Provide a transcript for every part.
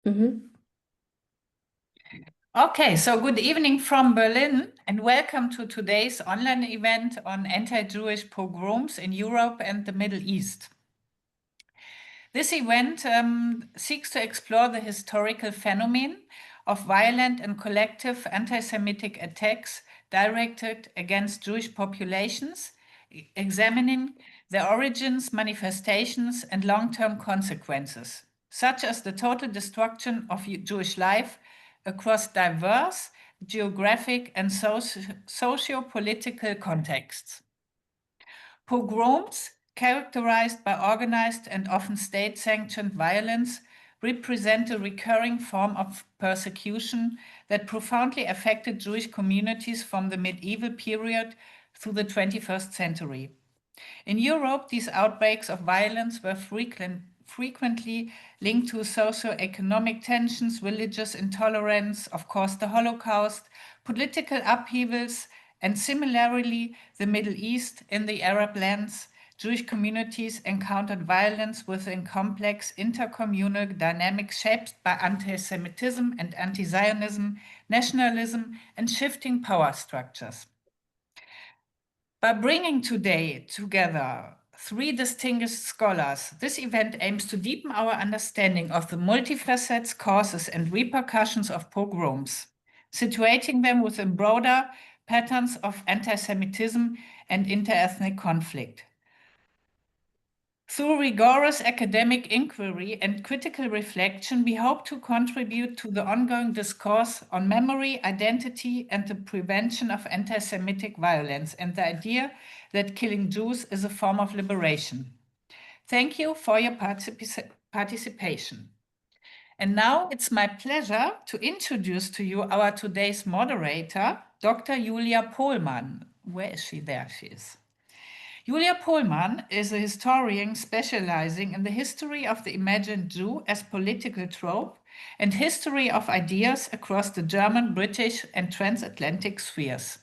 Mm-hmm. Okay, so good evening from Berlin and welcome to today's online event on anti-Jewish pogroms in Europe and the Middle East. This event seeks to explore the historical phenomenon of violent and collective anti-Semitic attacks directed against Jewish populations, examining their origins, manifestations, and long-term consequences, such as the total destruction of Jewish life across diverse geographic and socio-political contexts. Pogroms, characterized by organized and often state-sanctioned violence, represent a recurring form of persecution that profoundly affected Jewish communities from the medieval period through the 21st century. In Europe, these outbreaks of violence were frequently linked to socio-economic tensions, religious intolerance, of course, the Holocaust, political upheavals, and similarly, the Middle East. In the Arab lands, Jewish communities encountered violence within complex intercommunal dynamics shaped by anti-Semitism and anti-Zionism, nationalism, and shifting power structures. By bringing today together three distinguished scholars, this event aims to deepen our understanding of the multifaceted causes and repercussions of pogroms, situating them within broader patterns of anti-Semitism and interethnic conflict. Through rigorous academic inquiry and critical reflection, we hope to contribute to the ongoing discourse on memory, identity, and the prevention of anti-Semitic violence, and the idea that killing Jews is a form of liberation. Thank you for your participation. And now it's my pleasure to introduce to you our today's moderator, Dr. Julia Pohlmann. Where is she? There she is. Julia Pohlmann is a historian specializing in the history of the imagined Jew as political trope and history of ideas across the German, British, and transatlantic spheres.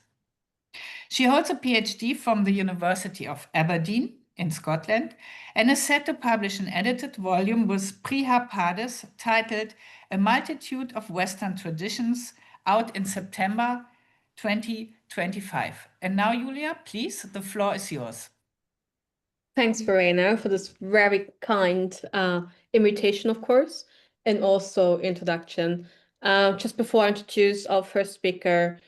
She holds a PhD from the University of Aberdeen in Scotland and is set to publish an edited volume with Priha Pades titled A Multitude of Western Traditions, out in September 2025. And now, Julia, please, the floor is yours. Thanks, Verena, for this very kind invitation, of course, and also introduction. Just before I introduce our first speaker,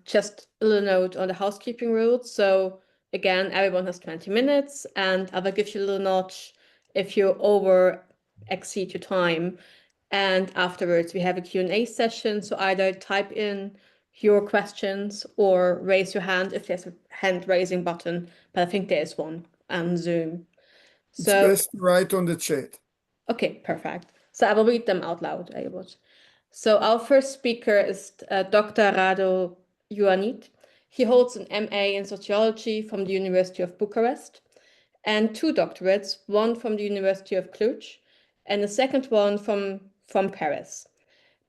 just a little note on the housekeeping rules. So again, everyone has 20 minutes, and I will give you a little notch if you exceed your time. And afterwards, we have a Q&A session. So either type in your questions or raise your hand if there's a hand raising button, but I think there is one on Zoom. It's best to write on the chat. Okay, perfect. So I will read them out loud. So our first speaker is Dr. Radu Ioanid. He holds an MA in sociology from the University of Bucharest and 2 doctorates, one from the University of Cluj and the second one from Paris.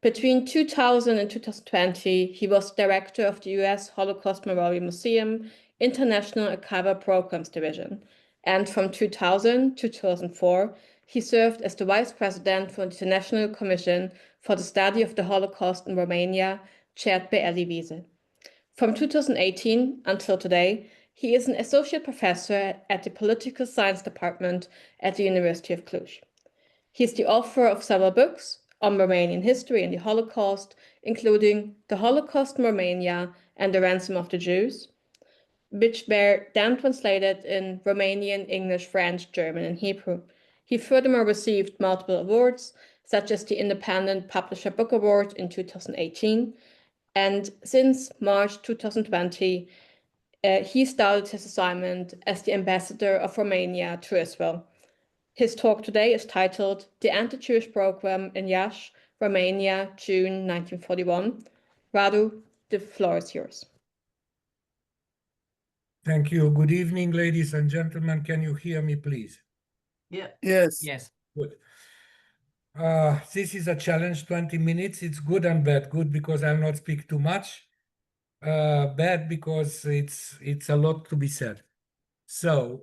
Between 2000 and 2020, he was director of the US Holocaust Memorial Museum International Archival Programs Division, and from 2000 to 2004, he served as the vice president for the International Commission for the Study of the Holocaust in Romania, chaired by Elie Wiese. From 2018 until today, he is an associate professor at the Political Science Department at the University of Cluj. He is the author of several books on Romanian history and the Holocaust, including The Holocaust in Romania and The Ransom of the Jews, which were then translated in Romanian, English, French, German, and Hebrew. He furthermore received multiple awards, such as the Independent Publisher Book Award in 2018. And since March 2020, he started his assignment as the ambassador of Romania to Israel. His talk today is titled The Anti-Jewish Program in Iași, Romania, June 1941. Radu, the floor is yours. Thank you. Good evening, ladies and gentlemen. Can you hear me, please? Yeah. Yes. Yes. Good. This is a challenge, 20 minutes. It's good and bad. Good because I'll not speak too much. Bad because it's a lot to be said. So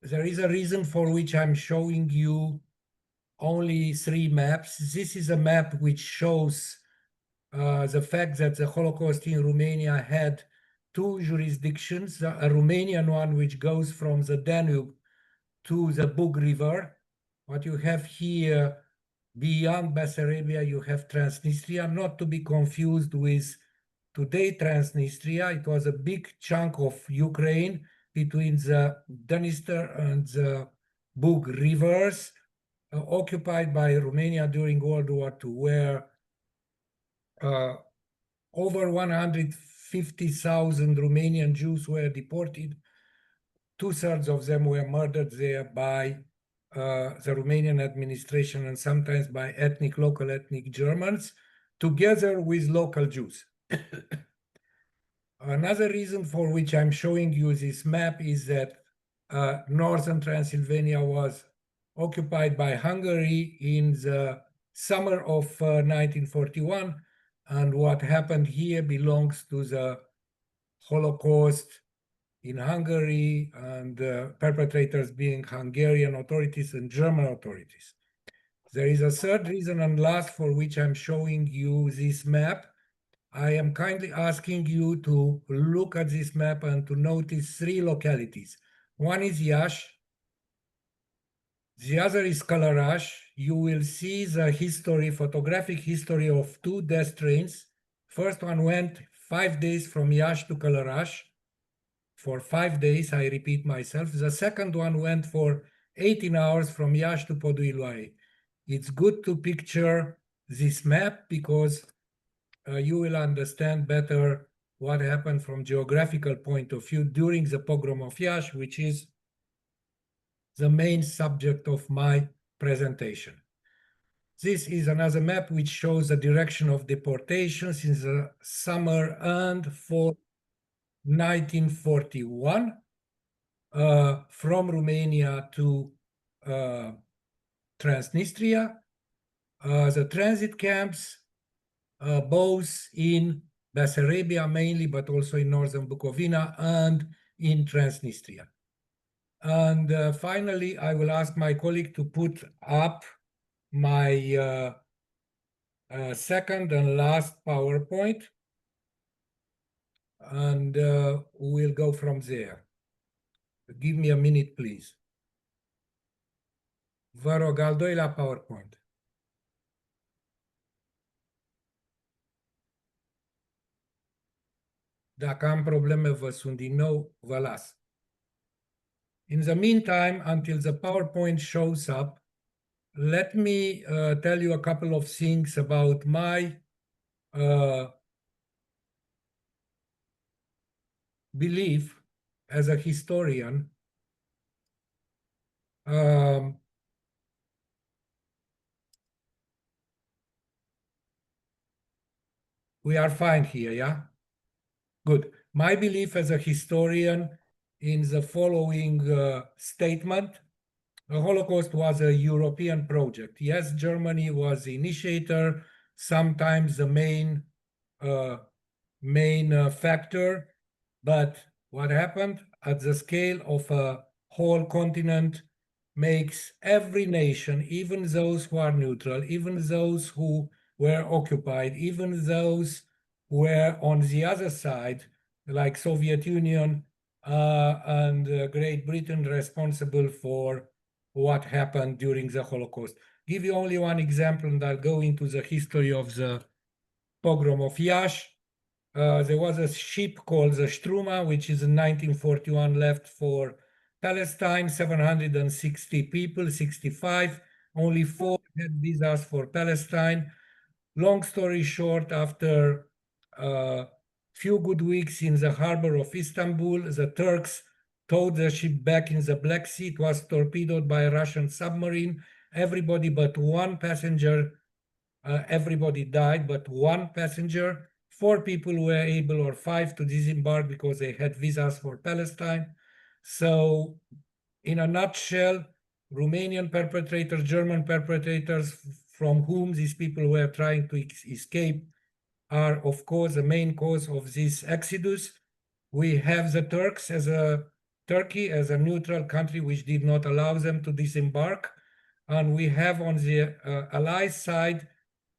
there is a reason for which I'm showing you only 3 maps. This is a map which shows the fact that the Holocaust in Romania had 2 jurisdictions, a Romanian one which goes from the Danube to the Bug River. What you have here beyond Bessarabia, you have Transnistria, not to be confused with today Transnistria. It was a big chunk of Ukraine between the Dniester and the Bug rivers, occupied by Romania during World War II, where over 150,000 Romanian Jews were deported. 2/3 of them were murdered there by the Romanian administration and sometimes by local ethnic Germans, together with local Jews. Another reason for which I'm showing you this map is that northern Transylvania was occupied by Hungary in the summer of 1941, and what happened here belongs to the Holocaust in Hungary, and perpetrators being Hungarian authorities and German authorities. There is a third reason and last for which I'm showing you this map. I am kindly asking you to look at this map and to notice 3 localities. One is Iași, the other is Călăraș. You will see the history, photographic history of 2 death trains. First one went 5 days from Iași to Călăraș. For 5 days, I repeat myself. The second one went for 18 hours from Iași to Poduiloae. It's good to picture this map because you will understand better what happened from geographical point of view during the pogrom of Iași, which is the main subject of my presentation. This is another map which shows the direction of deportations in the summer and fall 1941 from Romania to Transnistria. The transit camps, both in Bessarabia mainly, but also in northern Bukovina and in Transnistria. And finally, I will ask my colleague to put up my second and last PowerPoint, and we'll go from there. Give me a minute, please. Vă rog, al doilea PowerPoint. Dacă am probleme, vă sun din nou, vă las. In the meantime, until the PowerPoint shows up, let me tell you a couple of things about my belief as a historian. We are fine here, yeah? Good. My belief as a historian in the following statement: the Holocaust was a European project. Yes, Germany was the initiator, sometimes the main factor, but what happened at the scale of a whole continent makes every nation, even those who are neutral, even those who were occupied, even those who were on the other side, like Soviet Union and Great Britain, responsible for what happened during the Holocaust. Give you only one example, and I'll go into the history of the pogrom of Iași. There was a ship called the Struma, which is in 1941 left for Palestine, 760 people, 65, only 4 had visas for Palestine. Long story short, after a few good weeks in the harbor of Istanbul, the Turks towed the ship back in the Black Sea. It was torpedoed by a Russian submarine. Everybody but one passenger, everybody died but one passenger. 4 people were able, or 5, to disembark because they had visas for Palestine. So, in a nutshell, Romanian perpetrators, German perpetrators, from whom these people were trying to escape, are, of course, the main cause of this exodus. We have the Turks Turkey as a neutral country which did not allow them to disembark. And we have on the Allies side,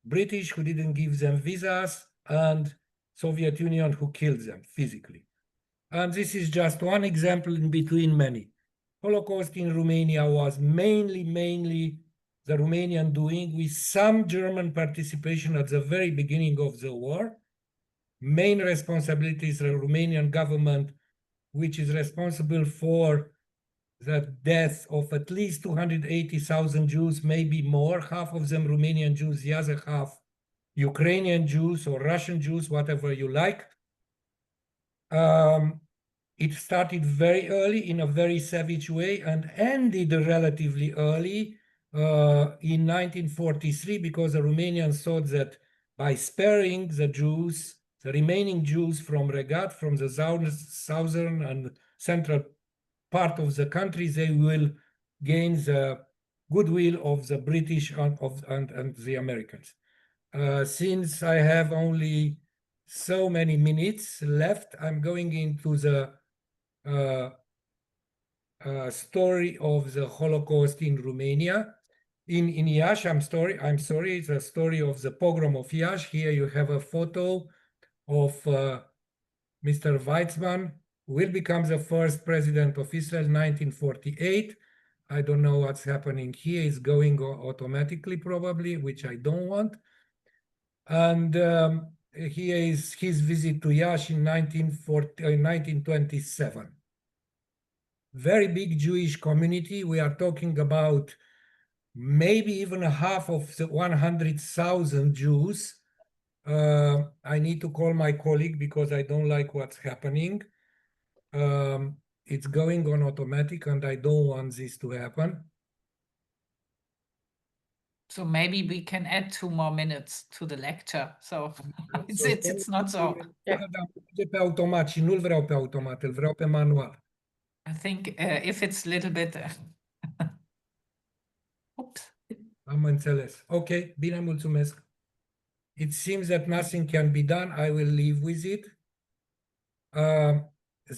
British who didn't give them visas, and Soviet Union who killed them physically. And this is just one example in between many. Holocaust in Romania was mainly the Romanian doing, with some German participation at the very beginning of the war. Main responsibility is the Romanian government, which is responsible for the death of at least 280,000 Jews, maybe more, half of them Romanian Jews, the other half Ukrainian Jews or Russian Jews, whatever you like. It started very early in a very savage way and ended relatively early in 1943, because the Romanians thought that by sparing the Jews, the remaining Jews from Regat, from the southern and central part of the country, they will gain the goodwill of the British and the Americans. Since I have only so many minutes left, I'm going into the story of the Holocaust in Romania. In Iași, I'm sorry, it's a story of the pogrom of Iași. Here you have a photo of Mr. Weizmann, who will become the first president of Israel in 1948. I don't know what's happening here. It's going automatically probably, which I don't want. And here is his visit to Iași in 1927. Very big Jewish community. We are talking about maybe even half of the 100,000 Jews. I need to call my colleague because I don't like what's happening. It's going on automatic and I don't want this to happen. So maybe we can add 2 more minutes to the lecture. So it's not so. Pe automat și nu-l vreau pe automat, îl vreau pe manual. I think if it's a little bit... Oops. Am înțeles. Ok, bine, mulțumesc. It seems that nothing can be done. I will leave with it.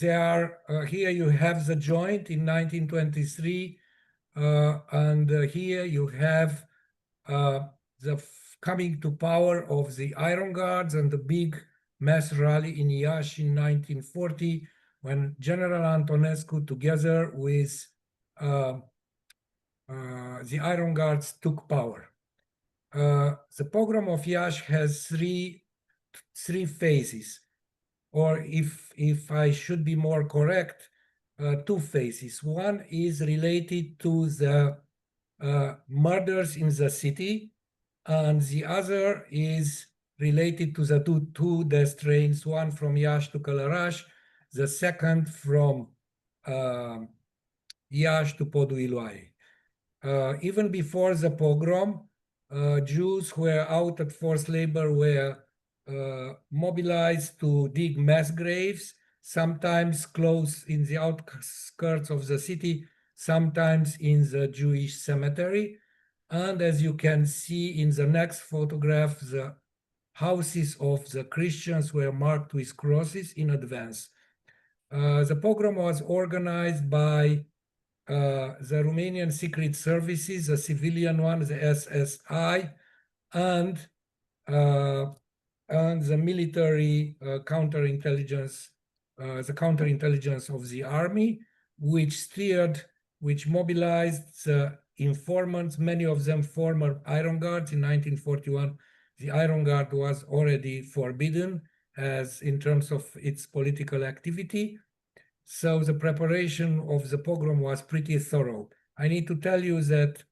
Here you have the joint in 1923, and here you have the coming to power of the Iron Guards and the big mass rally in Iași in 1940, when General Antonescu, together with the Iron Guards, took power. The pogrom of Iași has three phases, or if I should be more correct, 2 phases. One is related to the murders in the city, and the other is related to the two death trains, one from Iași to Călăraș, the second from Iași to Podul. Even before the pogrom, Jews who were out at forced labor were mobilized to dig mass graves, sometimes close in the outskirts of the city, sometimes in the Jewish cemetery. And as you can see in the next photograph, the houses of the Christians were marked with crosses in advance. The pogrom was organized by the Romanian secret services, the civilian one, the SSI, and the military counterintelligence, the counterintelligence of the army, which mobilized the informants, many of them former Iron Guards. In 1941, the Iron Guard was already forbidden as in terms of its political activity. So the preparation of the pogrom was pretty thorough. I need to tell you that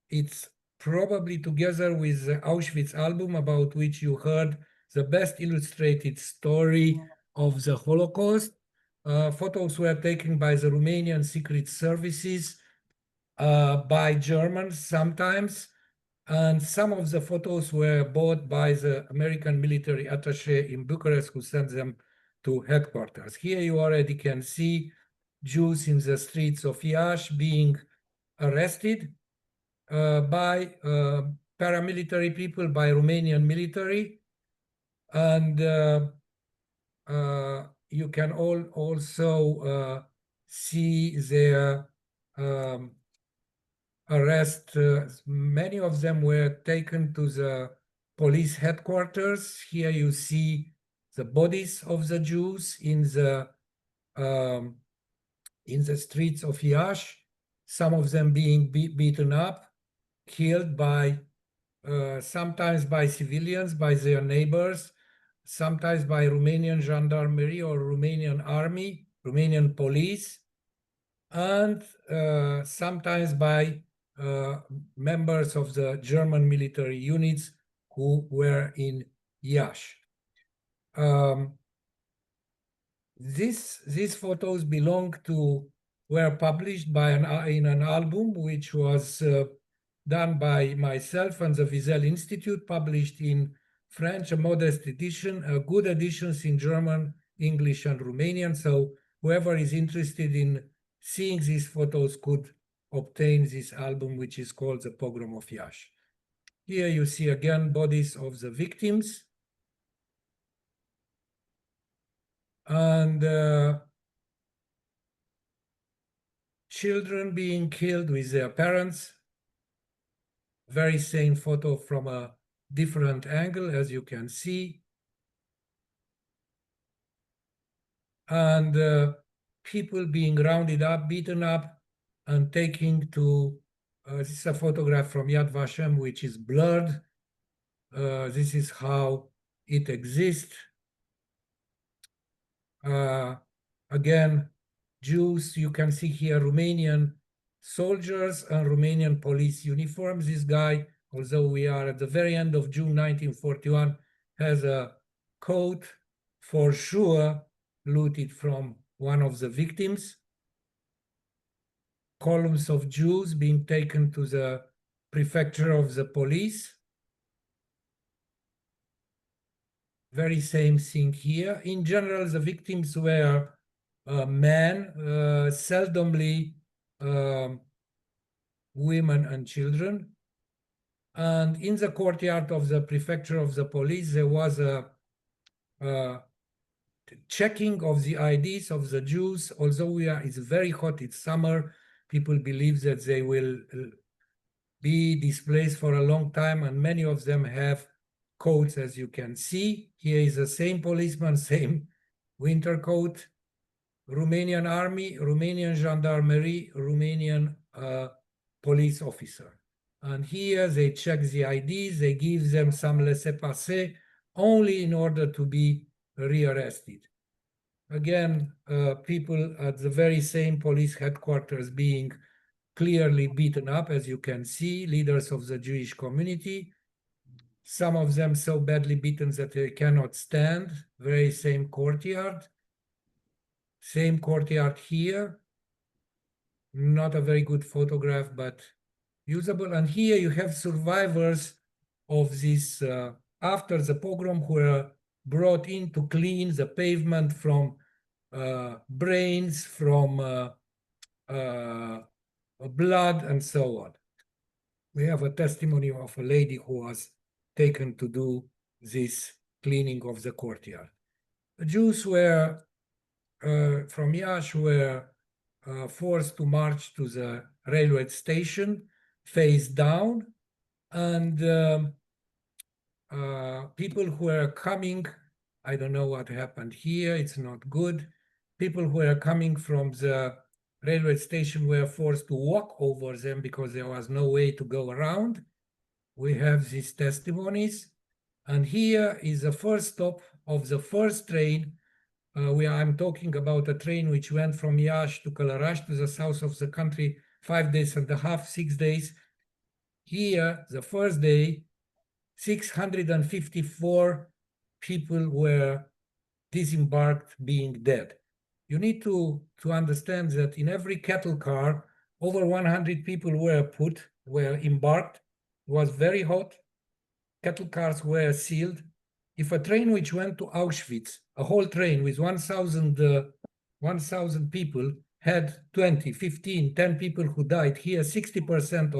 it's probably, together with the Auschwitz album, about which you heard, the best illustrated story of the Holocaust. Photos were taken by the Romanian secret services, by Germans sometimes, and some of the photos were bought by the American military attaché in Bucharest, who sent them to headquarters. Here you already can see Jews in the streets of Iași being arrested by paramilitary people, by Romanian military. And you can also see their arrest. Many of them were taken to the police headquarters. Here you see the bodies of the Jews in the streets of Iași, some of them being beaten up, killed by sometimes by civilians, by their neighbors, sometimes by Romanian gendarmerie or Romanian army, Romanian police, and sometimes by members of the German military units who were in Iași. These photos were published in an album which was done by myself and the Wiesel Institute, published in French, a modest edition, good editions in German, English, and Romanian. So whoever is interested in seeing these photos could obtain this album, which is called The Pogrom of Iași. Here you see again bodies of the victims. And children being killed with their parents. Very same photo from a different angle, as you can see. And people being rounded up, beaten up, and taken to, this is a photograph from Yad Vashem, which is blurred. This is how it exists. Again, Jews, you can see here Romanian soldiers and Romanian police uniforms. This guy, although we are at the very end of June 1941, has a coat for sure looted from one of the victims. Columns of Jews being taken to the prefecture of the police. Very same thing here. In general, the victims were men, seldomly women and children. And in the courtyard of the prefecture of the police, there was a checking of the IDs of the Jews. Although it's very hot, it's summer, people believe that they will be displaced for a long time, and many of them have coats, as you can see. Here is the same policeman, same winter coat. Romanian army, Romanian gendarmerie, Romanian police officer. And here they check the IDs, they give them some laissez-passer only in order to be rearrested. Again, people at the very same police headquarters being clearly beaten up, as you can see, leaders of the Jewish community. Some of them so badly beaten that they cannot stand. Very same courtyard. Same courtyard here. Not a very good photograph, but usable. And here you have survivors of this, after the pogrom, who were brought in to clean the pavement from brains, from blood, and so on. We have a testimony of a lady who was taken to do this cleaning of the courtyard. The Jews were, from Iași, were forced to march to the railway station, face down, and people who were coming, I don't know what happened here, it's not good. People who were coming from the railway station were forced to walk over them because there was no way to go around. We have these testimonies. And here is the first stop of the first train. I'm talking about a train which went from Iași to Călărași, to the south of the country, 5.5 days, 6 days. Here, the first day, 654 people were disembarked, being dead. You need to understand that in every cattle car, over 100 people were embarked. It was very hot. Cattle cars were sealed. If a train which went to Auschwitz, a whole train with 1,000 people, had 20, 15, 10 people who died, here 60%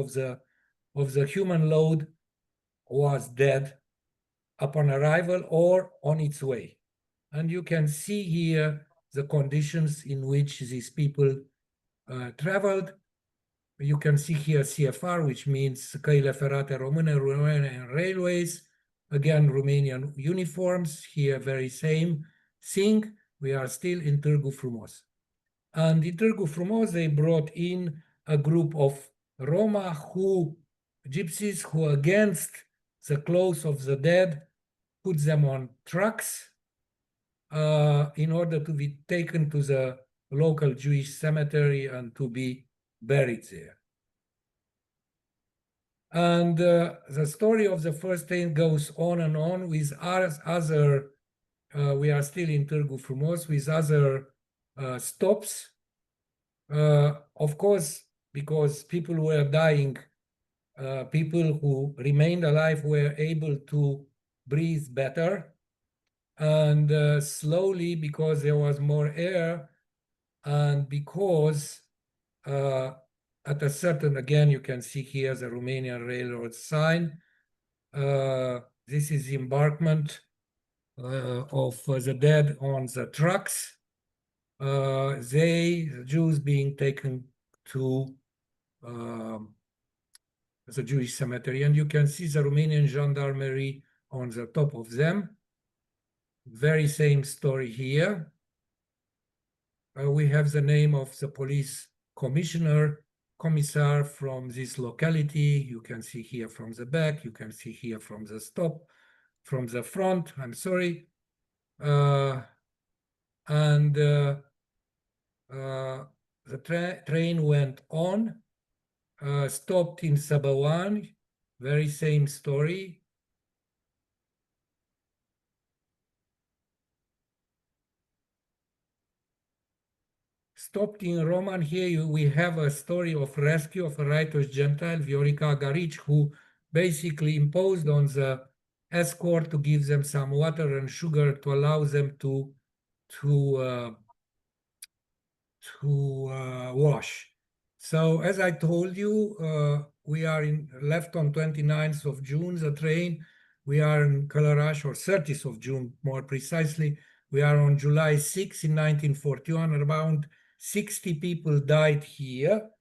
of the human load was dead upon arrival or on its way. And you can see here the conditions in which these people traveled. You can see here CFR, which means Căile Ferate Române, Romanian Railways. Again, Romanian uniforms, here very same thing. We are still in Târgu Frumos. And in Târgu Frumos, they brought in a group of Roma gypsies who, against the clothes of the dead, put them on trucks in order to be taken to the local Jewish cemetery and to be buried there. And the story of the first train goes on and on with other, we are still in Târgu Frumos, with other stops. Of course, because people were dying, people who remained alive were able to breathe better. And slowly, because there was more air, and because at a certain, again, you can see here the Romanian Railroad sign. This is the embarkment of the dead on the trucks. The Jews being taken to the Jewish cemetery. And you can see the Romanian gendarmerie on the top of them. Very same story here. We have the name of the police commissar from this locality. You can see here from the back. You can see here from the stop, from the front. I'm sorry. The train went on, stopped in Sabawan. Very same story. Stopped in Roman. Here we have a story of rescue of a righteous Gentile, Viorica Agarici, who basically imposed on the escort to give them some water and sugar to allow them to wash. So as I told you, we are left on 29th of June, the train. We are in Călăraș, or 30th of June, more precisely. We are on July 6 in 1941. Around 60 people died here.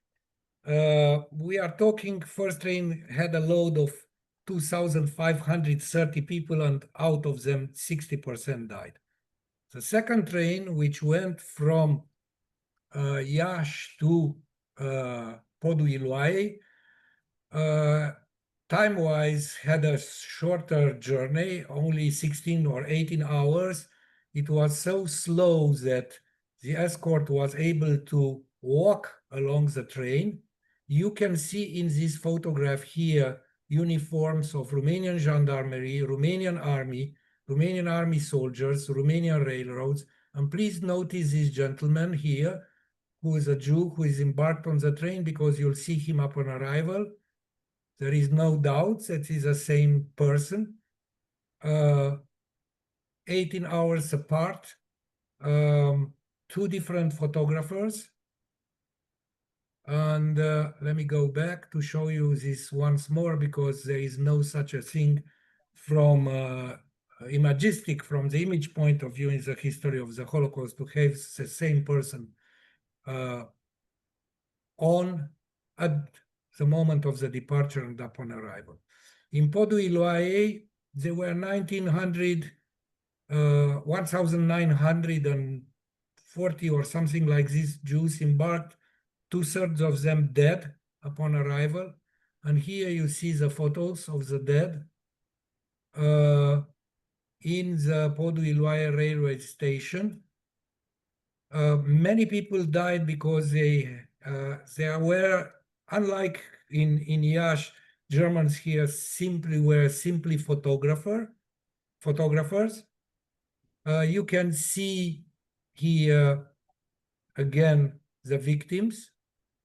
We are talking, first train had a load of 2,530 people, and out of them 60% died. The second train, which went from Iași to Podul Iloaiei, time-wise had a shorter journey, only 16 or 18 hours. It was so slow that the escort was able to walk along the train. You can see in this photograph here uniforms of Romanian gendarmerie, Romanian army soldiers, Romanian railroads. And please notice this gentleman here, who is a Jew, who is embarked on the train, because you'll see him upon arrival. There is no doubt that he's the same person. 18 hours apart, two different photographers. And let me go back to show you this once more, because there is no such a thing from imagistic, from the image point of view in the history of the Holocaust, to have the same person on at the moment of the departure and upon arrival. In Podul Iloaiei, there were 1,940 or something like this Jews embarked, 2/3 of them dead upon arrival. And here you see the photos of the dead in the Podul Iloaiei railway station. Many people died because they were, unlike in Iași, Germans here were simply photographers. You can see here again the victims,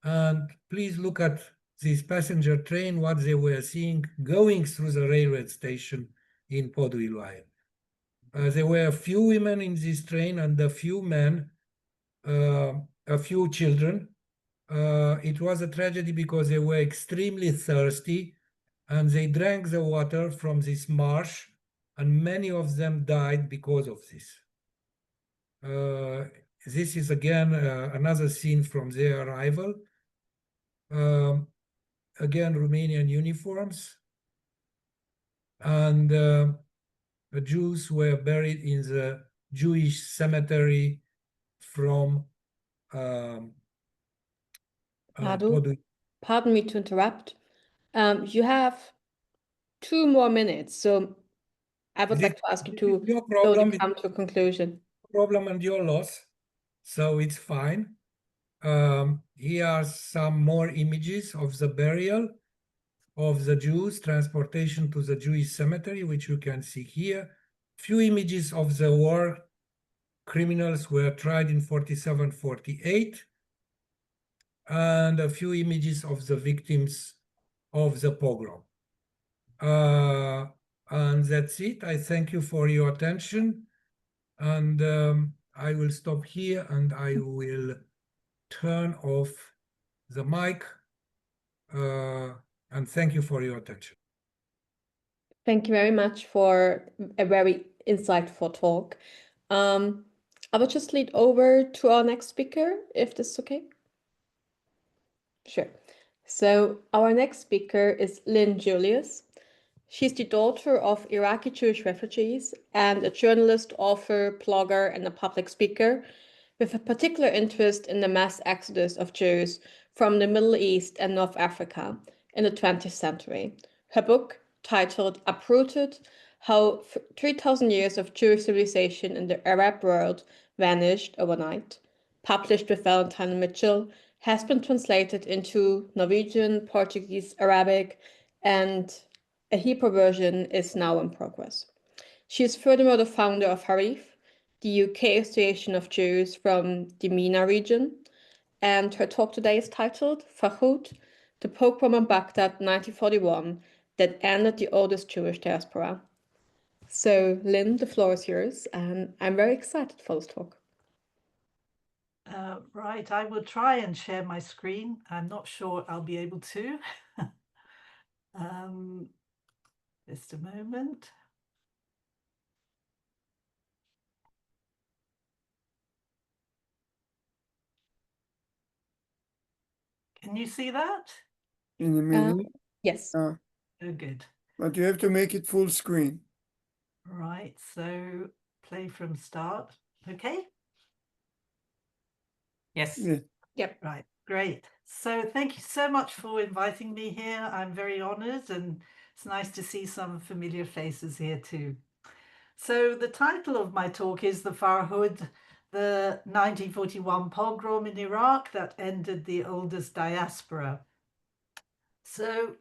and please look at this passenger train, what they were seeing going through the railway station in Podul Iloaiei. There were a few women in this train and a few men, a few children. It was a tragedy because they were extremely thirsty and they drank the water from this marsh, and many of them died because of this. This is again another scene from their arrival. again, Romanian uniforms. And the Jews were buried in the Jewish cemetery from Radu, pardon me to interrupt. You have 2 more minutes, so I would like to ask you to slowly come to a conclusion. Problem and your loss, so it's fine. Here are some more images of the burial of the Jews, transportation to the Jewish cemetery, which you can see here. Few images of the war criminals were tried in 47-48, and a few images of the victims of the pogrom. And that's it. I thank you for your attention, and I will stop here and I will turn off the mic, and thank you for your attention. Thank you very much for a very insightful talk. I will just lead over to our next speaker, if this is okay. Sure. So our next speaker is Lyn Julius. She's the daughter of Iraqi Jewish refugees and a journalist, author, blogger, and a public speaker with a particular interest in the mass exodus of Jews from the Middle East and North Africa in the 20th century. Her book, titled Uprooted: How 3,000 Years of Jewish Civilization in the Arab World Vanished Overnight, published with Valentine Mitchell, has been translated into Norwegian, Portuguese, Arabic, and a Hebrew version is now in progress. She is furthermore the founder of Harif, the UK Association of Jews from the MENA region, and her talk today is titled Farhud: The Pogrom in Baghdad 1941 that ended the oldest Jewish diaspora. So, Lyn, the floor is yours, and I'm very excited for this talk. Right, I will try and share my screen. I'm not sure I'll be able to. Just a moment. Can you see that? In a minute. Yes. Oh, good. But you have to make it full screen. Right, so play from start. Okay? Yes. Yeah. Yep. Right, great. So thank you so much for inviting me here. I'm very honored, and it's nice to see some familiar faces here too. So the title of my talk is The Farhud, the 1941 pogrom in Iraq that ended the oldest diaspora. So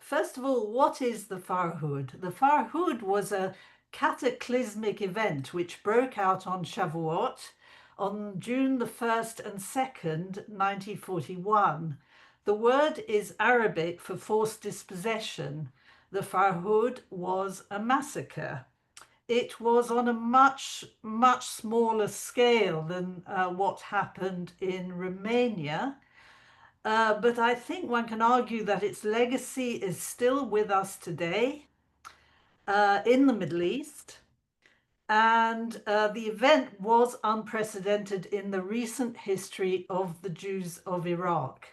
first of all, what is the Farhud? The Farhud was a cataclysmic event which broke out on Shavuot on June the 1st and 2nd, 1941. The word is Arabic for forced dispossession. The Farhud was a massacre. It was on a much, much smaller scale than what happened in Romania. But I think one can argue that its legacy is still with us today in the Middle East. And the event was unprecedented in the recent history of the Jews of Iraq.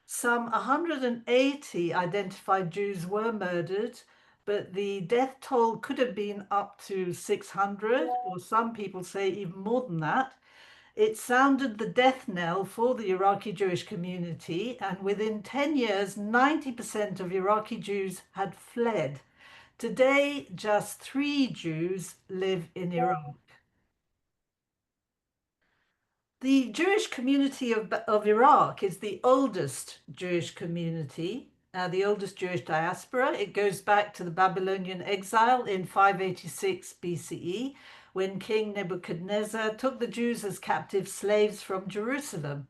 Some 180 identified Jews were murdered, but the death toll could have been up to 600, or some people say even more than that. It sounded the death knell for the Iraqi Jewish community, and within 10 years, 90% of Iraqi Jews had fled. Today, just 3 Jews live in Iraq. The Jewish community of Iraq is the oldest Jewish community, the oldest Jewish diaspora. It goes back to the Babylonian exile in 586 BCE, when King Nebuchadnezzar took the Jews as captive slaves from Jerusalem.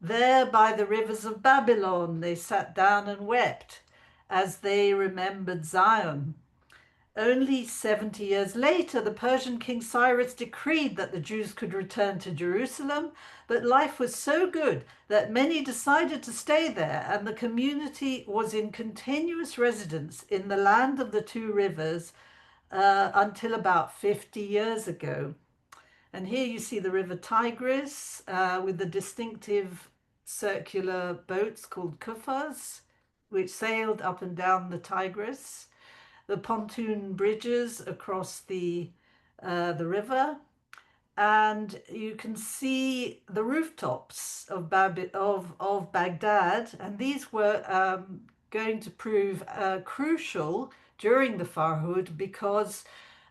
There by the rivers of Babylon, they sat down and wept as they remembered Zion. Only 70 years later, the Persian King Cyrus decreed that the Jews could return to Jerusalem, but life was so good that many decided to stay there, and the community was in continuous residence in the land of the 2 rivers until about 50 years ago. And here you see the river Tigris with the distinctive circular boats called kufas, which sailed up and down the Tigris, the pontoon bridges across the river, and you can see the rooftops of Baghdad, and these were going to prove crucial during the Farhud because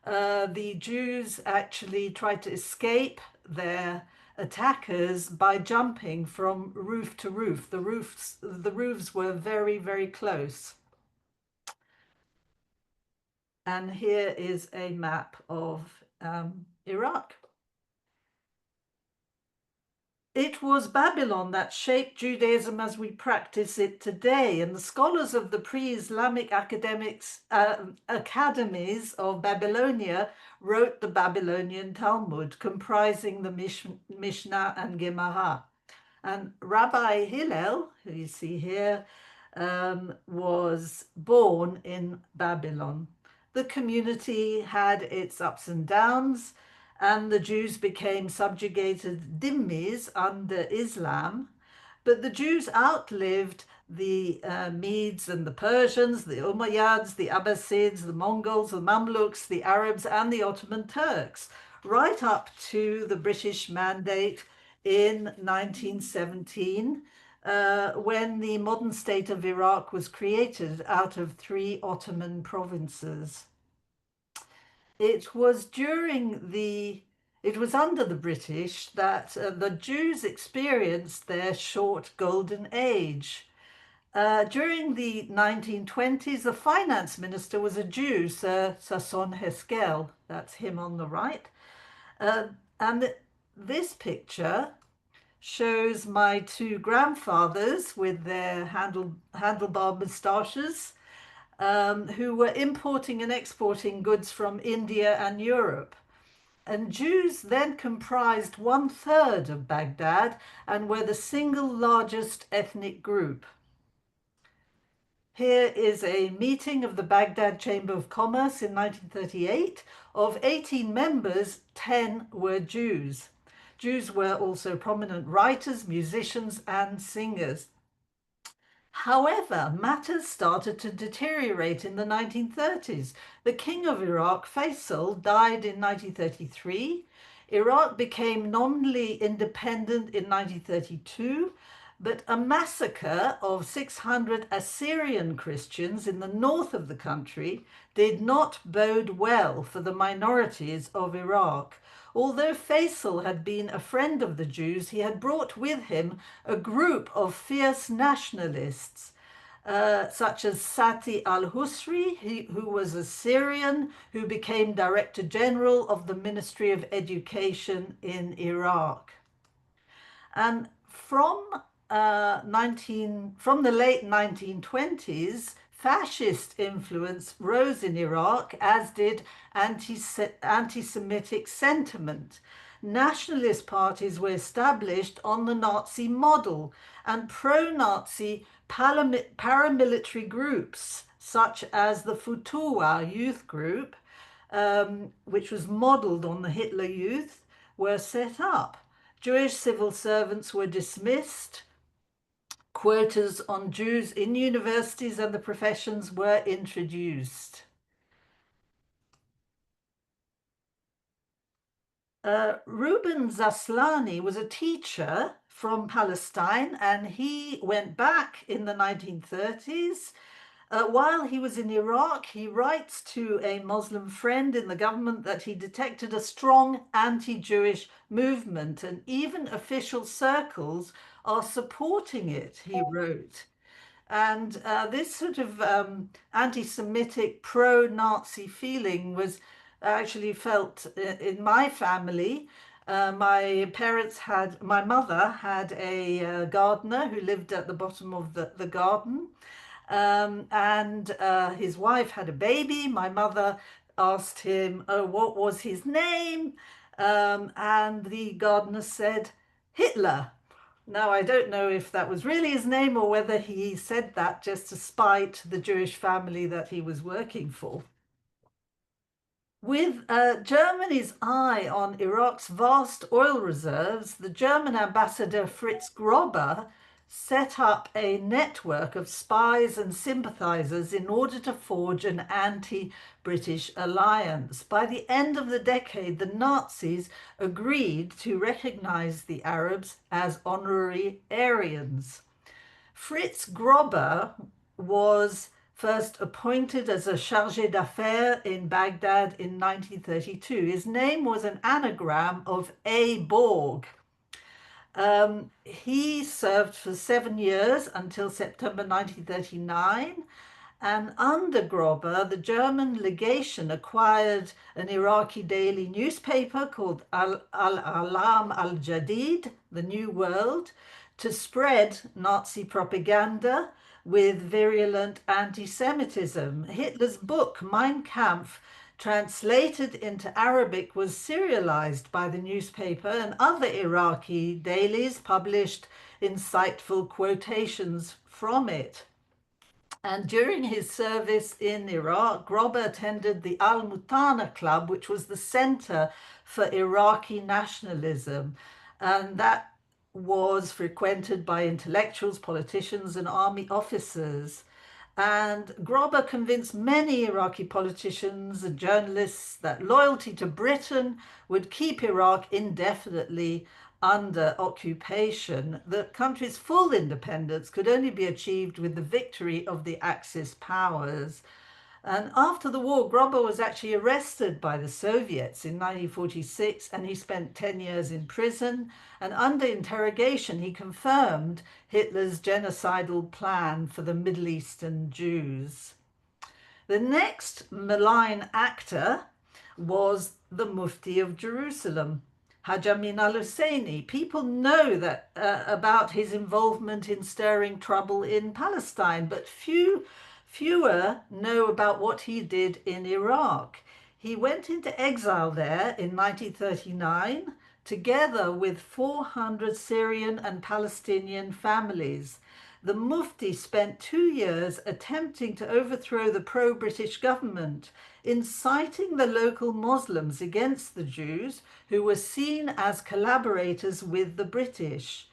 the Jews actually tried to escape their attackers by jumping from roof to roof. The roofs were very, very close. And here is a map of Iraq. It was Babylon that shaped Judaism as we practice it today, and the scholars of the pre-Islamic academies of Babylonia wrote the Babylonian Talmud, comprising the Mishnah and Gemara. And Rabbi Hillel, who you see here, was born in Babylon. The community had its ups and downs, and the Jews became subjugated dhimmis under Islam. But the Jews outlived the Medes and the Persians, the Umayyads, the Abbasids, the Mongols, the Mamluks, the Arabs, and the Ottoman Turks, right up to the British Mandate in 1917, when the modern state of Iraq was created out of 3 Ottoman provinces. It was under the British that the Jews experienced their short golden age. During the 1920s, the finance minister was a Jew, Sir Sasson Heskel. That's him on the right. And this picture shows my 2 grandfathers with their handlebar moustaches, who were importing and exporting goods from India and Europe. And Jews then comprised 1/3 of Baghdad and were the single largest ethnic group. Here is a meeting of the Baghdad Chamber of Commerce in 1938. Of 18 members, 10 were Jews. Jews were also prominent writers, musicians, and singers. However, matters started to deteriorate in the 1930s. The king of Iraq, Faisal, died in 1933. Iraq became nominally independent in 1932, but a massacre of 600 Assyrian Christians in the north of the country did not bode well for the minorities of Iraq. Although Faisal had been a friend of the Jews, he had brought with him a group of fierce nationalists, such as Sati al-Husri, who was a Syrian, who became Director General of the Ministry of Education in Iraq. And from the late 1920s, fascist influence rose in Iraq, as did anti-Semitic sentiment. Nationalist parties were established on the Nazi model, and pro-Nazi paramilitary groups, such as the Futuwa youth group, which was modeled on the Hitler Youth, were set up. Jewish civil servants were dismissed. Quotas on Jews in universities and the professions were introduced. Reuben Zaslani was a teacher from Palestine, and he went back in the 1930s. While he was in Iraq, he writes to a Muslim friend in the government that he detected a strong anti-Jewish movement, and even official circles are supporting it, he wrote. And this sort of anti-Semitic, pro-Nazi feeling was actually felt in my family. My mother had a gardener who lived at the bottom of the garden. And his wife had a baby. My mother asked him, what was his name? And the gardener said, Hitler. Now, I don't know if that was really his name or whether he said that just to spite the Jewish family that he was working for. With Germany's eye on Iraq's vast oil reserves, the German ambassador Fritz Grobber set up a network of spies and sympathizers in order to forge an anti-British alliance. By the end of the decade, the Nazis agreed to recognize the Arabs as honorary Aryans. Fritz Grobber was first appointed as a chargé d'affaires in Baghdad in 1932. His name was an anagram of A. Borg. He served for 7 years until September 1939. And under Grobber, the German legation acquired an Iraqi daily newspaper called Al-Alam Al-Jadid, the New World, to spread Nazi propaganda with virulent anti-Semitism. Hitler's book, Mein Kampf, translated into Arabic, was serialized by the newspaper, and other Iraqi dailies published insightful quotations from it. And during his service in Iraq, Grobber attended the Al-Mutana Club, which was the center for Iraqi nationalism. And that was frequented by intellectuals, politicians, and army officers. And Grobber convinced many Iraqi politicians and journalists that loyalty to Britain would keep Iraq indefinitely under occupation. The country's full independence could only be achieved with the victory of the Axis powers. And after the war, Grobber was actually arrested by the Soviets in 1946, and he spent 10 years in prison. And under interrogation, he confirmed Hitler's genocidal plan for the Middle Eastern Jews. The next malign actor was the Mufti of Jerusalem, Haj Amin al-Husseini. People know that about his involvement in stirring trouble in Palestine, but fewer know about what he did in Iraq. He went into exile there in 1939, together with 400 Syrian and Palestinian families. The Mufti spent 2 years attempting to overthrow the pro-British government, inciting the local Muslims against the Jews, who were seen as collaborators with the British.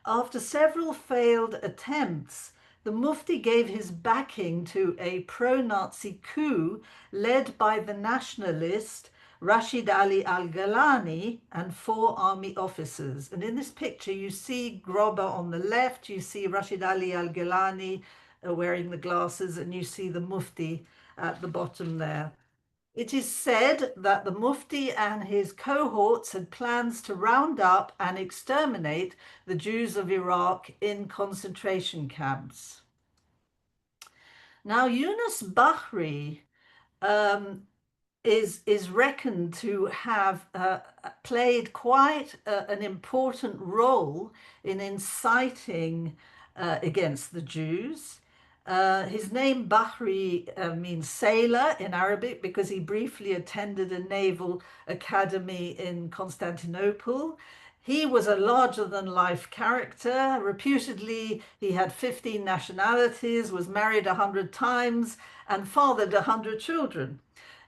After several failed attempts, the Mufti gave his backing to a pro-Nazi coup led by the nationalist Rashid Ali al-Gilani and 4 army officers. And in this picture, you see Grobber on the left, you see Rashid Ali al-Gilani wearing the glasses, and you see the Mufti at the bottom there. It is said that the Mufti and his cohorts had plans to round up and exterminate the Jews of Iraq in concentration camps. Now, Yunus Bahri is reckoned to have played quite an important role in inciting against the Jews. His name Bahri means sailor in Arabic because he briefly attended a naval academy in Constantinople. He was a larger-than-life character. Reputedly, he had 15 nationalities, was married 100 times, and fathered 100 children.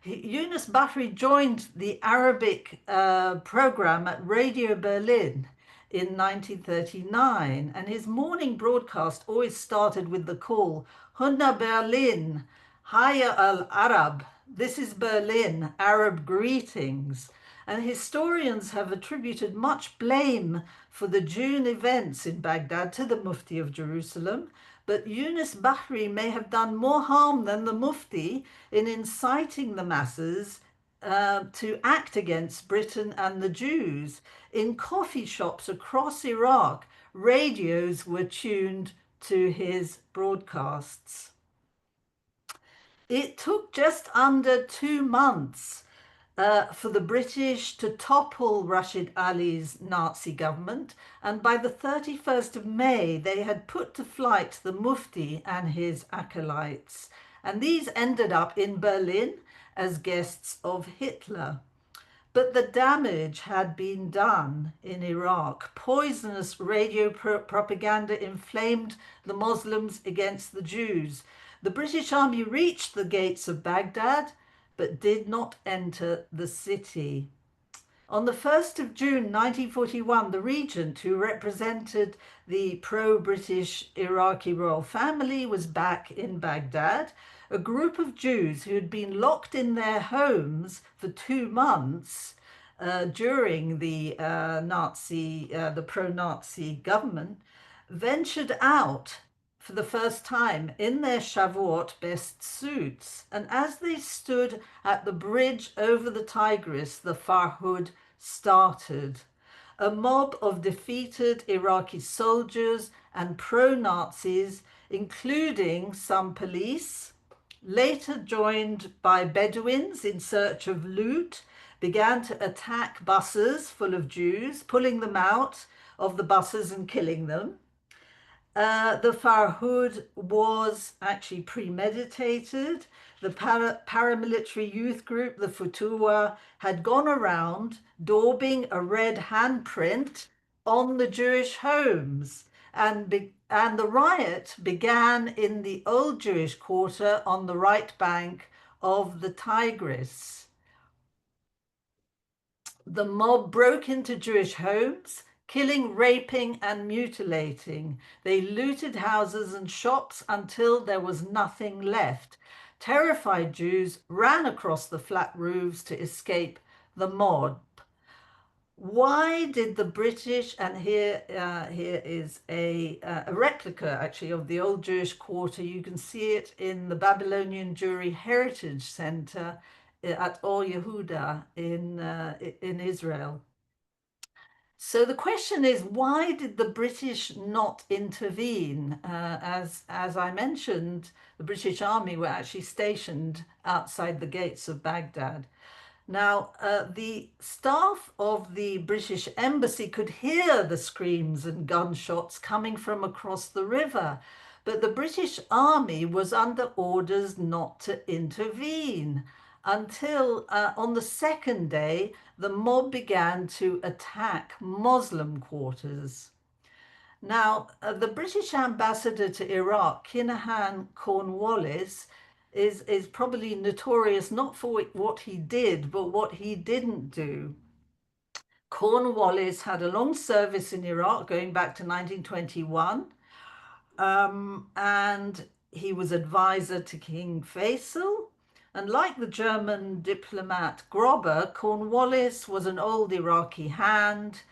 Yunus Bahri joined the Arabic program at Radio Berlin in 1939, and his morning broadcast always started with the call, Hunna Berlin, Haya al-Arab, this is Berlin, Arab greetings. And historians have attributed much blame for the June events in Baghdad to the Mufti of Jerusalem, but Yunus Bahri may have done more harm than the Mufti in inciting the masses to act against Britain and the Jews. In coffee shops across Iraq, radios were tuned to his broadcasts. It took just under 2 months for the British to topple Rashid Ali's Nazi government, and by the 31st of May they had put to flight the Mufti and his acolytes, and these ended up in Berlin as guests of Hitler. But the damage had been done in Iraq. Poisonous radio propaganda inflamed the Muslims against the Jews. The British army reached the gates of Baghdad, but did not enter the city. On the 1st of June 1941, the regent, who represented the pro-British Iraqi royal family, was back in Baghdad. A group of Jews who had been locked in their homes for 2 months during the the pro-Nazi government, ventured out for the first time in their Shavuot best suits. And as they stood at the bridge over the Tigris, the Farhud started. A mob of defeated Iraqi soldiers and pro-Nazis, including some police, later joined by Bedouins in search of loot, began to attack buses full of Jews, pulling them out of the buses and killing them. The Farhud was actually premeditated. The paramilitary youth group, the Futuwa, had gone around daubing a red handprint on the Jewish homes. And the riot began in the old Jewish quarter on the right bank of the Tigris. The mob broke into Jewish homes, killing, raping, and mutilating. They looted houses and shops until there was nothing left. Terrified Jews ran across the flat roofs to escape the mob. Why did the British, and here is a replica actually of the old Jewish quarter. You can see it in the Babylonian Jewry Heritage Center at Or Yehuda in Israel. So the question is, why did the British not intervene? As I mentioned, the British Army were actually stationed outside the gates of Baghdad. Now, the staff of the British Embassy could hear the screams and gunshots coming from across the river, but the British Army was under orders not to intervene until on the second day, the mob began to attack Muslim quarters. Now, the British ambassador to Iraq, Kinahan Cornwallis, is probably notorious not for what he did, but what he didn't do. Cornwallis had a long service in Iraq going back to 1921, and he was advisor to King Faisal. And like the German diplomat Grobber, Cornwallis was an old Iraqi hand,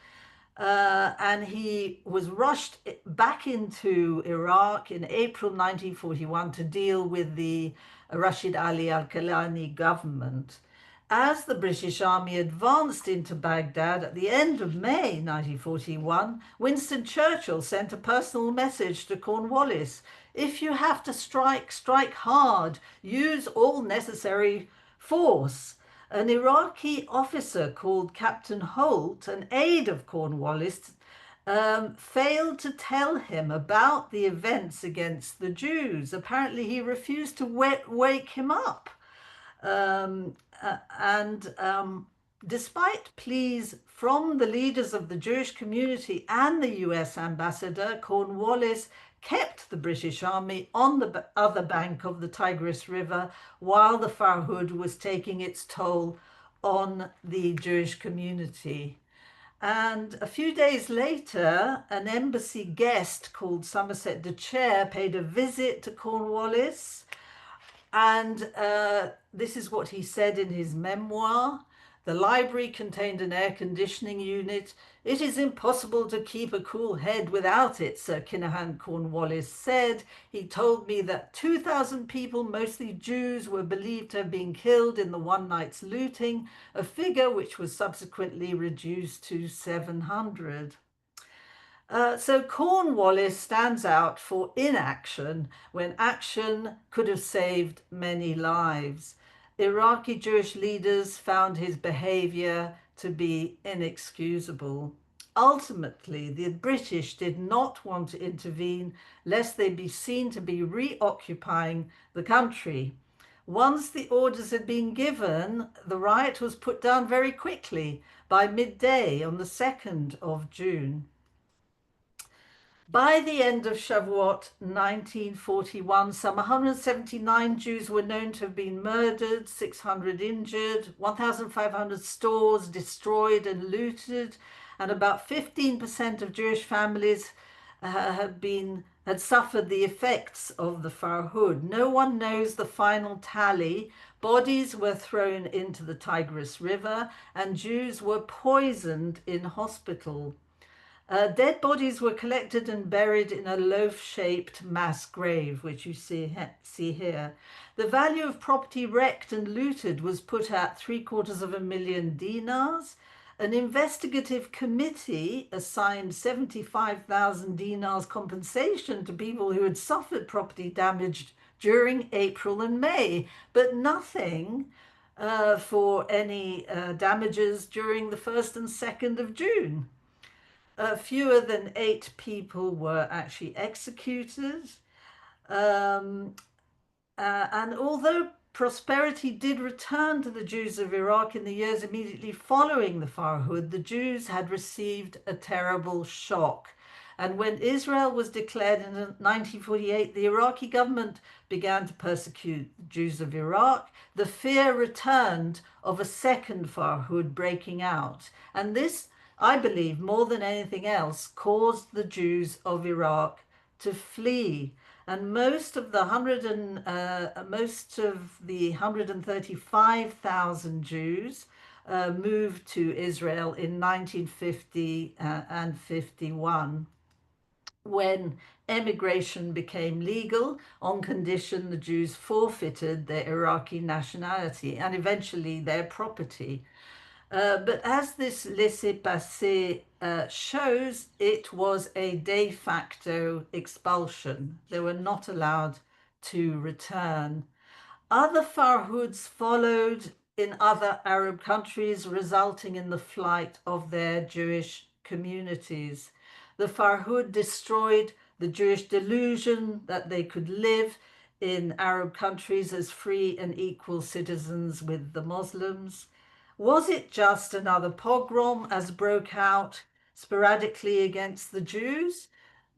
and he was rushed back into Iraq in April 1941 to deal with the Rashid Ali al-Khalani government. As the British Army advanced into Baghdad at the end of May 1941, Winston Churchill sent a personal message to Cornwallis: if you have to strike, strike hard, use all necessary force. An Iraqi officer called Captain Holt, an aide of Cornwallis, failed to tell him about the events against the Jews. Apparently he refused to wake him up. Despite pleas from the leaders of the Jewish community and the US ambassador, Cornwallis kept the British Army on the other bank of the Tigris River while the Farhud was taking its toll on the Jewish community. And a few days later, an embassy guest called Somerset de Chair paid a visit to Cornwallis. And this is what he said in his memoir: the library contained an air conditioning unit. It is impossible to keep a cool head without it, Sir Kinahan Cornwallis said. He told me that 2,000 people, mostly Jews, were believed to have been killed in the one night's looting, a figure which was subsequently reduced to 700. So Cornwallis stands out for inaction when action could have saved many lives. Iraqi Jewish leaders found his behavior to be inexcusable. Ultimately, the British did not want to intervene lest they be seen to be reoccupying the country. Once the orders had been given, the riot was put down very quickly by midday on the 2nd of June. By the end of Shavuot 1941, some 179 Jews were known to have been murdered, 600 injured, 1,500 stores destroyed and looted, and about 15% of Jewish families had suffered the effects of the Farhud. No one knows the final tally. Bodies were thrown into the Tigris River, and Jews were poisoned in hospital. Dead bodies were collected and buried in a loaf-shaped mass grave, which you see here. The value of property wrecked and looted was put at 750,000 dinars. An investigative committee assigned 75,000 dinars compensation to people who had suffered property damage during April and May, but nothing for any damages during the 1st and 2nd of June. Fewer than 8 people were actually executed. And although prosperity did return to the Jews of Iraq in the years immediately following the Farhud, the Jews had received a terrible shock. And when Israel was declared in 1948, the Iraqi government began to persecute the Jews of Iraq. The fear returned of a second Farhud breaking out. And this, I believe, more than anything else, caused the Jews of Iraq to flee. And most of the 135,000 Jews moved to Israel in 1950 and 51, when emigration became legal on condition the Jews forfeited their Iraqi nationality and eventually their property. But as this laissez-passer shows, it was a de facto expulsion. They were not allowed to return. Other Farhuds followed in other Arab countries, resulting in the flight of their Jewish communities. The Farhud destroyed the Jewish delusion that they could live in Arab countries as free and equal citizens with the Muslims. Was it just another pogrom as broke out sporadically against the Jews?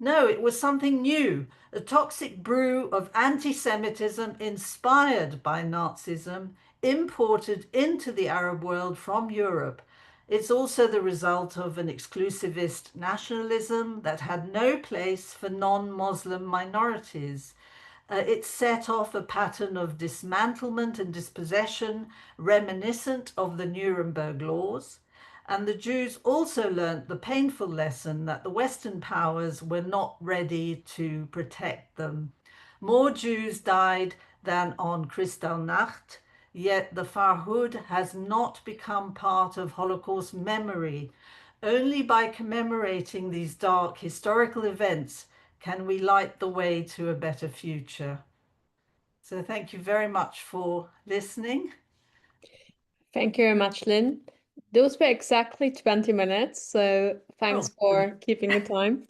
No, it was something new, a toxic brew of anti-Semitism inspired by Nazism, imported into the Arab world from Europe. It's also the result of an exclusivist nationalism that had no place for non-Muslim minorities. It set off a pattern of dismantlement and dispossession reminiscent of the Nuremberg laws. And the Jews also learnt the painful lesson that the Western powers were not ready to protect them. More Jews died than on Kristallnacht, yet the Farhud has not become part of Holocaust memory. Only by commemorating these dark historical events can we light the way to a better future. So thank you very much for listening. Thank you very much, Lyn. Those were exactly 20 minutes, so thanks for keeping the time.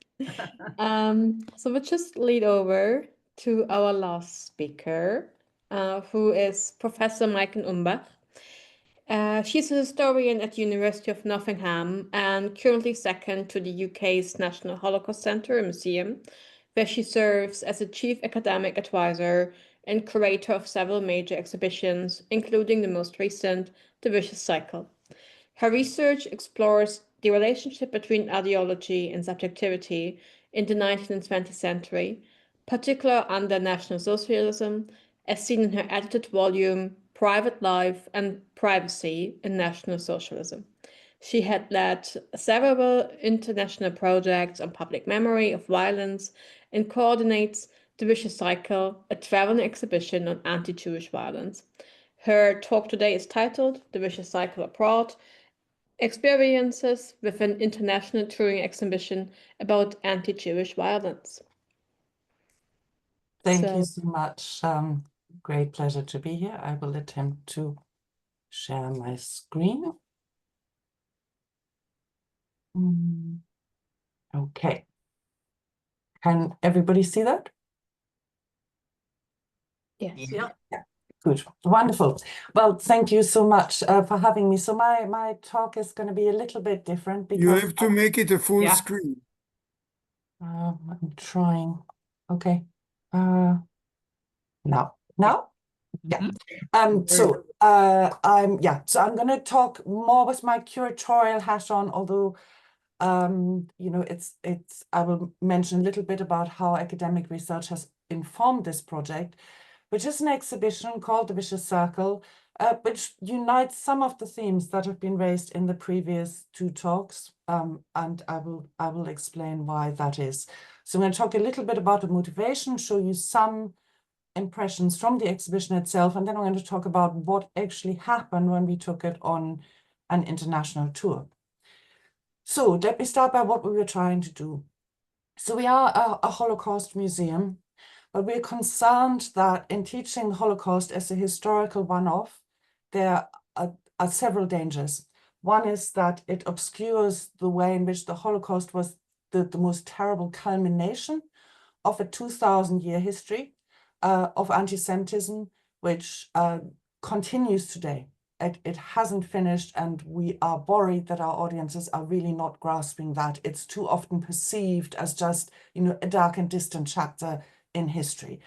So we'll just lead over to our last speaker, who is Professor Maiken Umbach. She's a historian at the University of Nottingham and currently second to the UK's National Holocaust Centre and Museum, where she serves as a chief academic advisor and curator of several major exhibitions, including the most recent, The Vicious Cycle. Her research explores the relationship between ideology and subjectivity in the 19th and 20th century, particularly under National Socialism, as seen in her edited volume, Private Life and Privacy in National Socialism. She had led several international projects on public memory of violence and coordinates The Vicious Cycle, a traveling exhibition on anti-Jewish violence. Her talk today is titled The Vicious Cycle Abroad, Experiences with an International Touring Exhibition about Anti-Jewish Violence. Thank you so much. Great pleasure to be here. I will attempt to share my screen. Okay. Can everybody see that? Yes. Yeah. Good. Wonderful. Well, thank you so much for having me. So my talk is going to be a little bit different because You have to make it a full screen. I'm trying. Okay. Now. Yeah. So I'm going to talk more with my curatorial hat on, although you know, I will mention a little bit about how academic research has informed this project, which is an exhibition called The Vicious Circle, which unites some of the themes that have been raised in the previous two talks, and I will explain why that is. So I'm going to talk a little bit about the motivation, show you some impressions from the exhibition itself, and then I'm going to talk about what actually happened when we took it on an international tour. So let me start by what we were trying to do. So we are a Holocaust museum, but we're concerned that in teaching the Holocaust as a historical one-off, there are several dangers. One is that it obscures the way in which the Holocaust was the most terrible culmination of a 2,000-year history of anti-Semitism, which continues today. It hasn't finished, and we are worried that our audiences are really not grasping that. It's too often perceived as just, you know, a dark and distant chapter in history.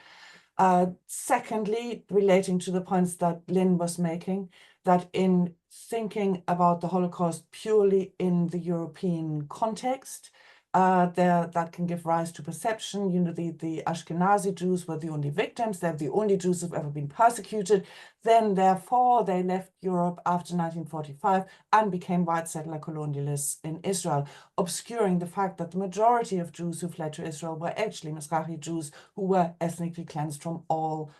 Secondly, relating to the points that Lyn was making, that in thinking about the Holocaust purely in the European context, that can give rise to perception. You know, the Ashkenazi Jews were the only victims. They're the only Jews who've ever been persecuted. Then, therefore, they left Europe after 1945 and became white settler colonialists in Israel, obscuring the fact that the majority of Jews who fled to Israel were actually Mizrahi Jews who were ethnically cleansed from all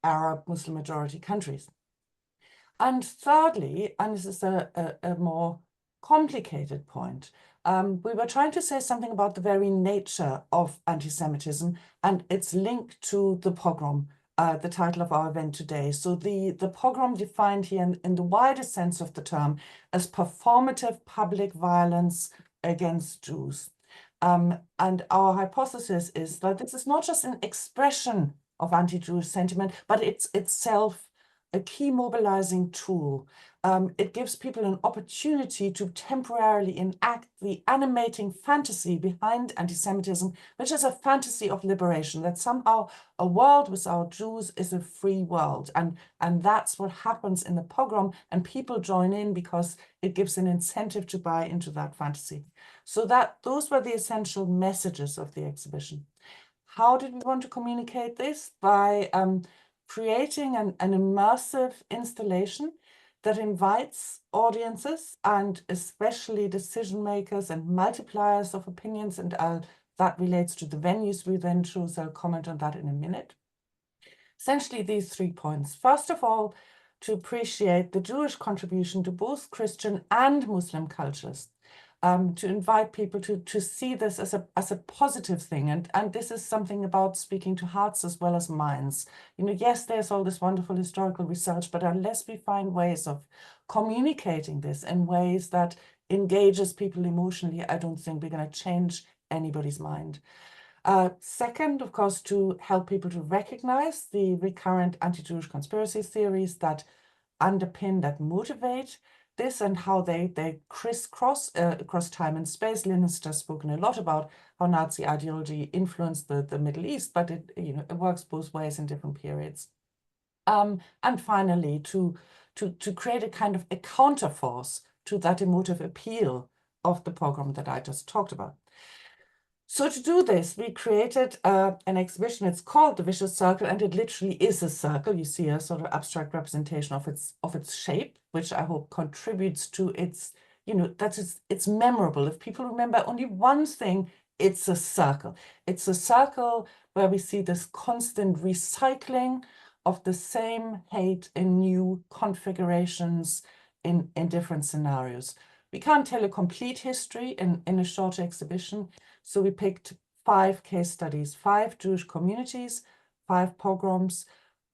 Arab Muslim majority countries. And thirdly, and this is a more complicated point, we were trying to say something about the very nature of anti-Semitism and its link to the pogrom, the title of our event today. So the pogrom defined here in the widest sense of the term as performative public violence against Jews. And our hypothesis is that this is not just an expression of anti-Jewish sentiment, but it's itself a key mobilizing tool. It gives people an opportunity to temporarily enact the animating fantasy behind anti-Semitism, which is a fantasy of liberation, that somehow a world without Jews is a free world. And that's what happens in the pogrom, and people join in because it gives an incentive to buy into that fantasy. So those were the essential messages of the exhibition. How did we want to communicate this? By creating an immersive installation that invites audiences and especially decision makers and multipliers of opinions, and that relates to the venues we then chose. I'll comment on that in a minute. Essentially, these 3 points. First of all, to appreciate the Jewish contribution to both Christian and Muslim cultures. To invite people to see this as a positive thing. And this is something about speaking to hearts as well as minds. You know, yes, there's all this wonderful historical research, but unless we find ways of communicating this in ways that engages people emotionally, I don't think we're going to change anybody's mind. Second, of course, to help people to recognize the recurrent anti-Jewish conspiracy theories that underpin, that motivate this, and how they crisscross across time and space. Lyn has just spoken a lot about how Nazi ideology influenced the Middle East, but it works both ways in different periods. And finally, to create a kind of a counterforce to that emotive appeal of the pogrom that I just talked about. So to do this, we created an exhibition. It's called The Vicious Circle, and it literally is a circle. You see a sort of abstract representation of its shape, which I hope contributes to its, it's memorable. If people remember only one thing, it's a circle. It's a circle where we see this constant recycling of the same hate in new configurations in different scenarios. We can't tell a complete history in a short exhibition. So we picked 5 case studies, 5 Jewish communities, 5 pogroms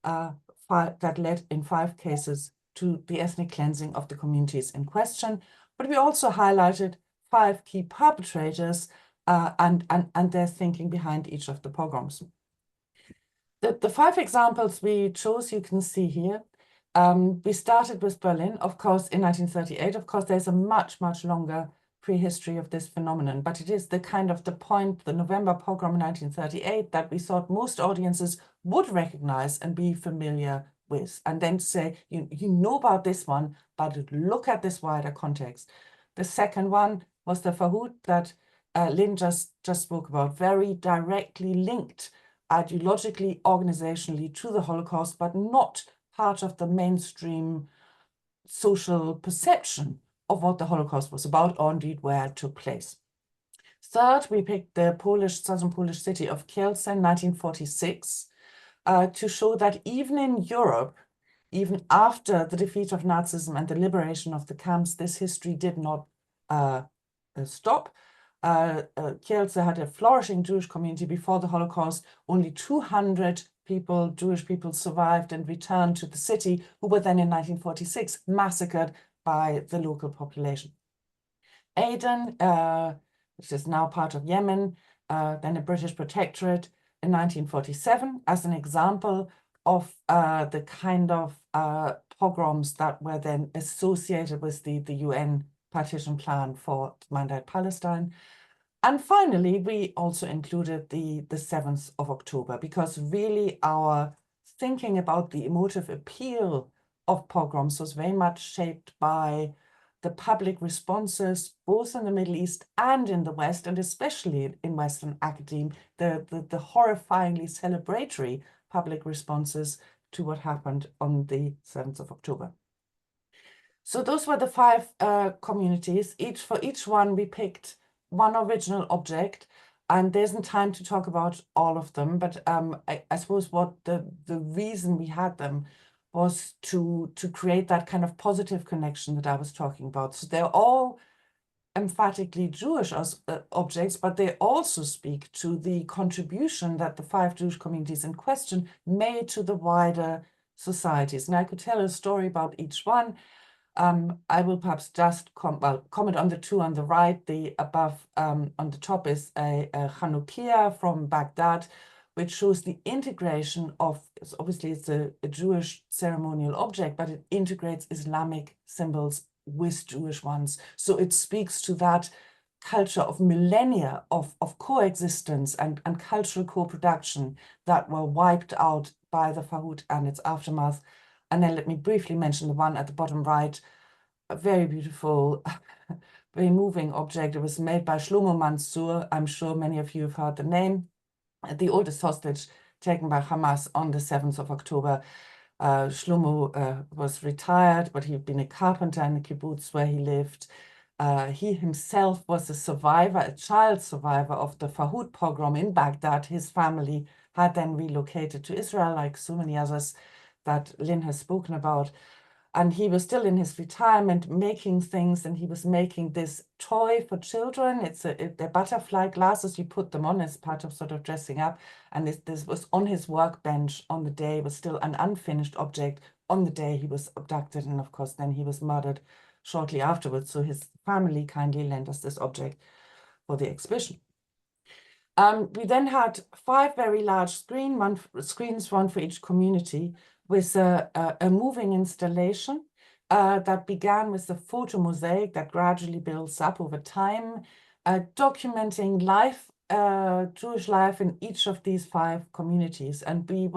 that led in 5 cases to the ethnic cleansing of the communities in question. But we also highlighted 5 key perpetrators and their thinking behind each of the pogroms. The 5 examples we chose, you can see here. We started with Berlin, of course, in 1938. Of course, there's a much, much longer prehistory of this phenomenon, but it is the kind of the point, the November pogrom in 1938, that we thought most audiences would recognize and be familiar with, and then to say, you know about this one, but look at this wider context. The second one was the Farhud that Lyn just spoke about, very directly linked ideologically, organizationally to the Holocaust, but not part of the mainstream social perception of what the Holocaust was about, or indeed where it took place. Third, we picked the southern Polish city of Kielce in 1946 to show that even in Europe, even after the defeat of Nazism and the liberation of the camps, this history did not stop. Kielce had a flourishing Jewish community before the Holocaust. Only 200 people, Jewish people, survived and returned to the city, who were then in 1946 massacred by the local population. Aden, which is now part of Yemen, then a British protectorate in 1947, as an example of the kind of pogroms that were then associated with the UN partition plan for Mandate Palestine. And finally, we also included the 7th of October, because really our thinking about the emotive appeal of pogroms was very much shaped by the public responses, both in the Middle East and in the West, and especially in Western academia, the horrifyingly celebratory public responses to what happened on the 7th of October. So those were the 5 communities. For each one, we picked one original object, and there isn't time to talk about all of them, but I suppose what the reason we had them was to create that kind of positive connection that I was talking about. So they're all emphatically Jewish objects, but they also speak to the contribution that the 5 Jewish communities in question made to the wider societies. And I could tell a story about each one. I will perhaps just comment on the 2 on the right. The above on the top is a Chanukia from Baghdad, which shows the integration of, obviously it's a Jewish ceremonial object, but it integrates Islamic symbols with Jewish ones. So it speaks to that culture of millennia of coexistence and cultural co-production that were wiped out by the Farhud and its aftermath. And then let me briefly mention the one at the bottom right, a very beautiful, very moving object. It was made by Shlomo Mansour. I'm sure many of you have heard the name. The oldest hostage taken by Hamas on the 7th of October. Shlomo was retired, but he'd been a carpenter in the kibbutz where he lived. He himself was a survivor, a child survivor of the Farhud pogrom in Baghdad. His family had then relocated to Israel, like so many others that Lyn has spoken about. And he was still in his retirement making things, and he was making this toy for children. They're butterfly glasses. You put them on as part of sort of dressing up. And this was on his workbench on the day. It was still an unfinished object on the day he was abducted. And of course, then he was murdered shortly afterwards. So his family kindly lent us this object for the exhibition. We then had 5 very large screens, one for each community, with a moving installation that began with a photo mosaic that gradually builds up over time, documenting life, Jewish life in each of these 5 communities. And we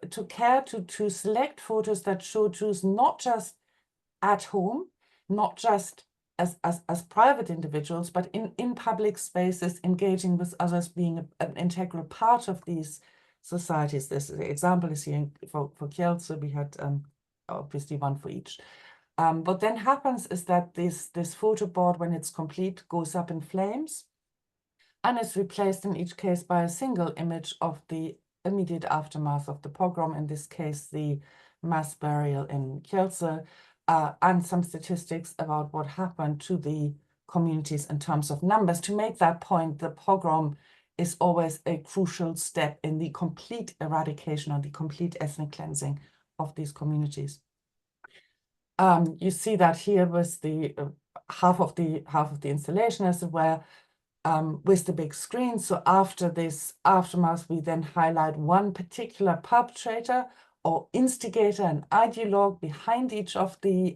took care to select photos that show Jews not just at home, not just as private individuals, but in public spaces, engaging with others, being an integral part of these societies. This example is here for Kielce. We had obviously one for each. What then happens is that this photo board, when it's complete, goes up in flames and is replaced in each case by a single image of the immediate aftermath of the pogrom, in this case, the mass burial in Kielce, and some statistics about what happened to the communities in terms of numbers. To make that point, the pogrom is always a crucial step in the complete eradication or the complete ethnic cleansing of these communities. You see that here with the half of the installation, as it were, with the big screen. So after this aftermath, we then highlight one particular perpetrator or instigator, an ideologue behind each of the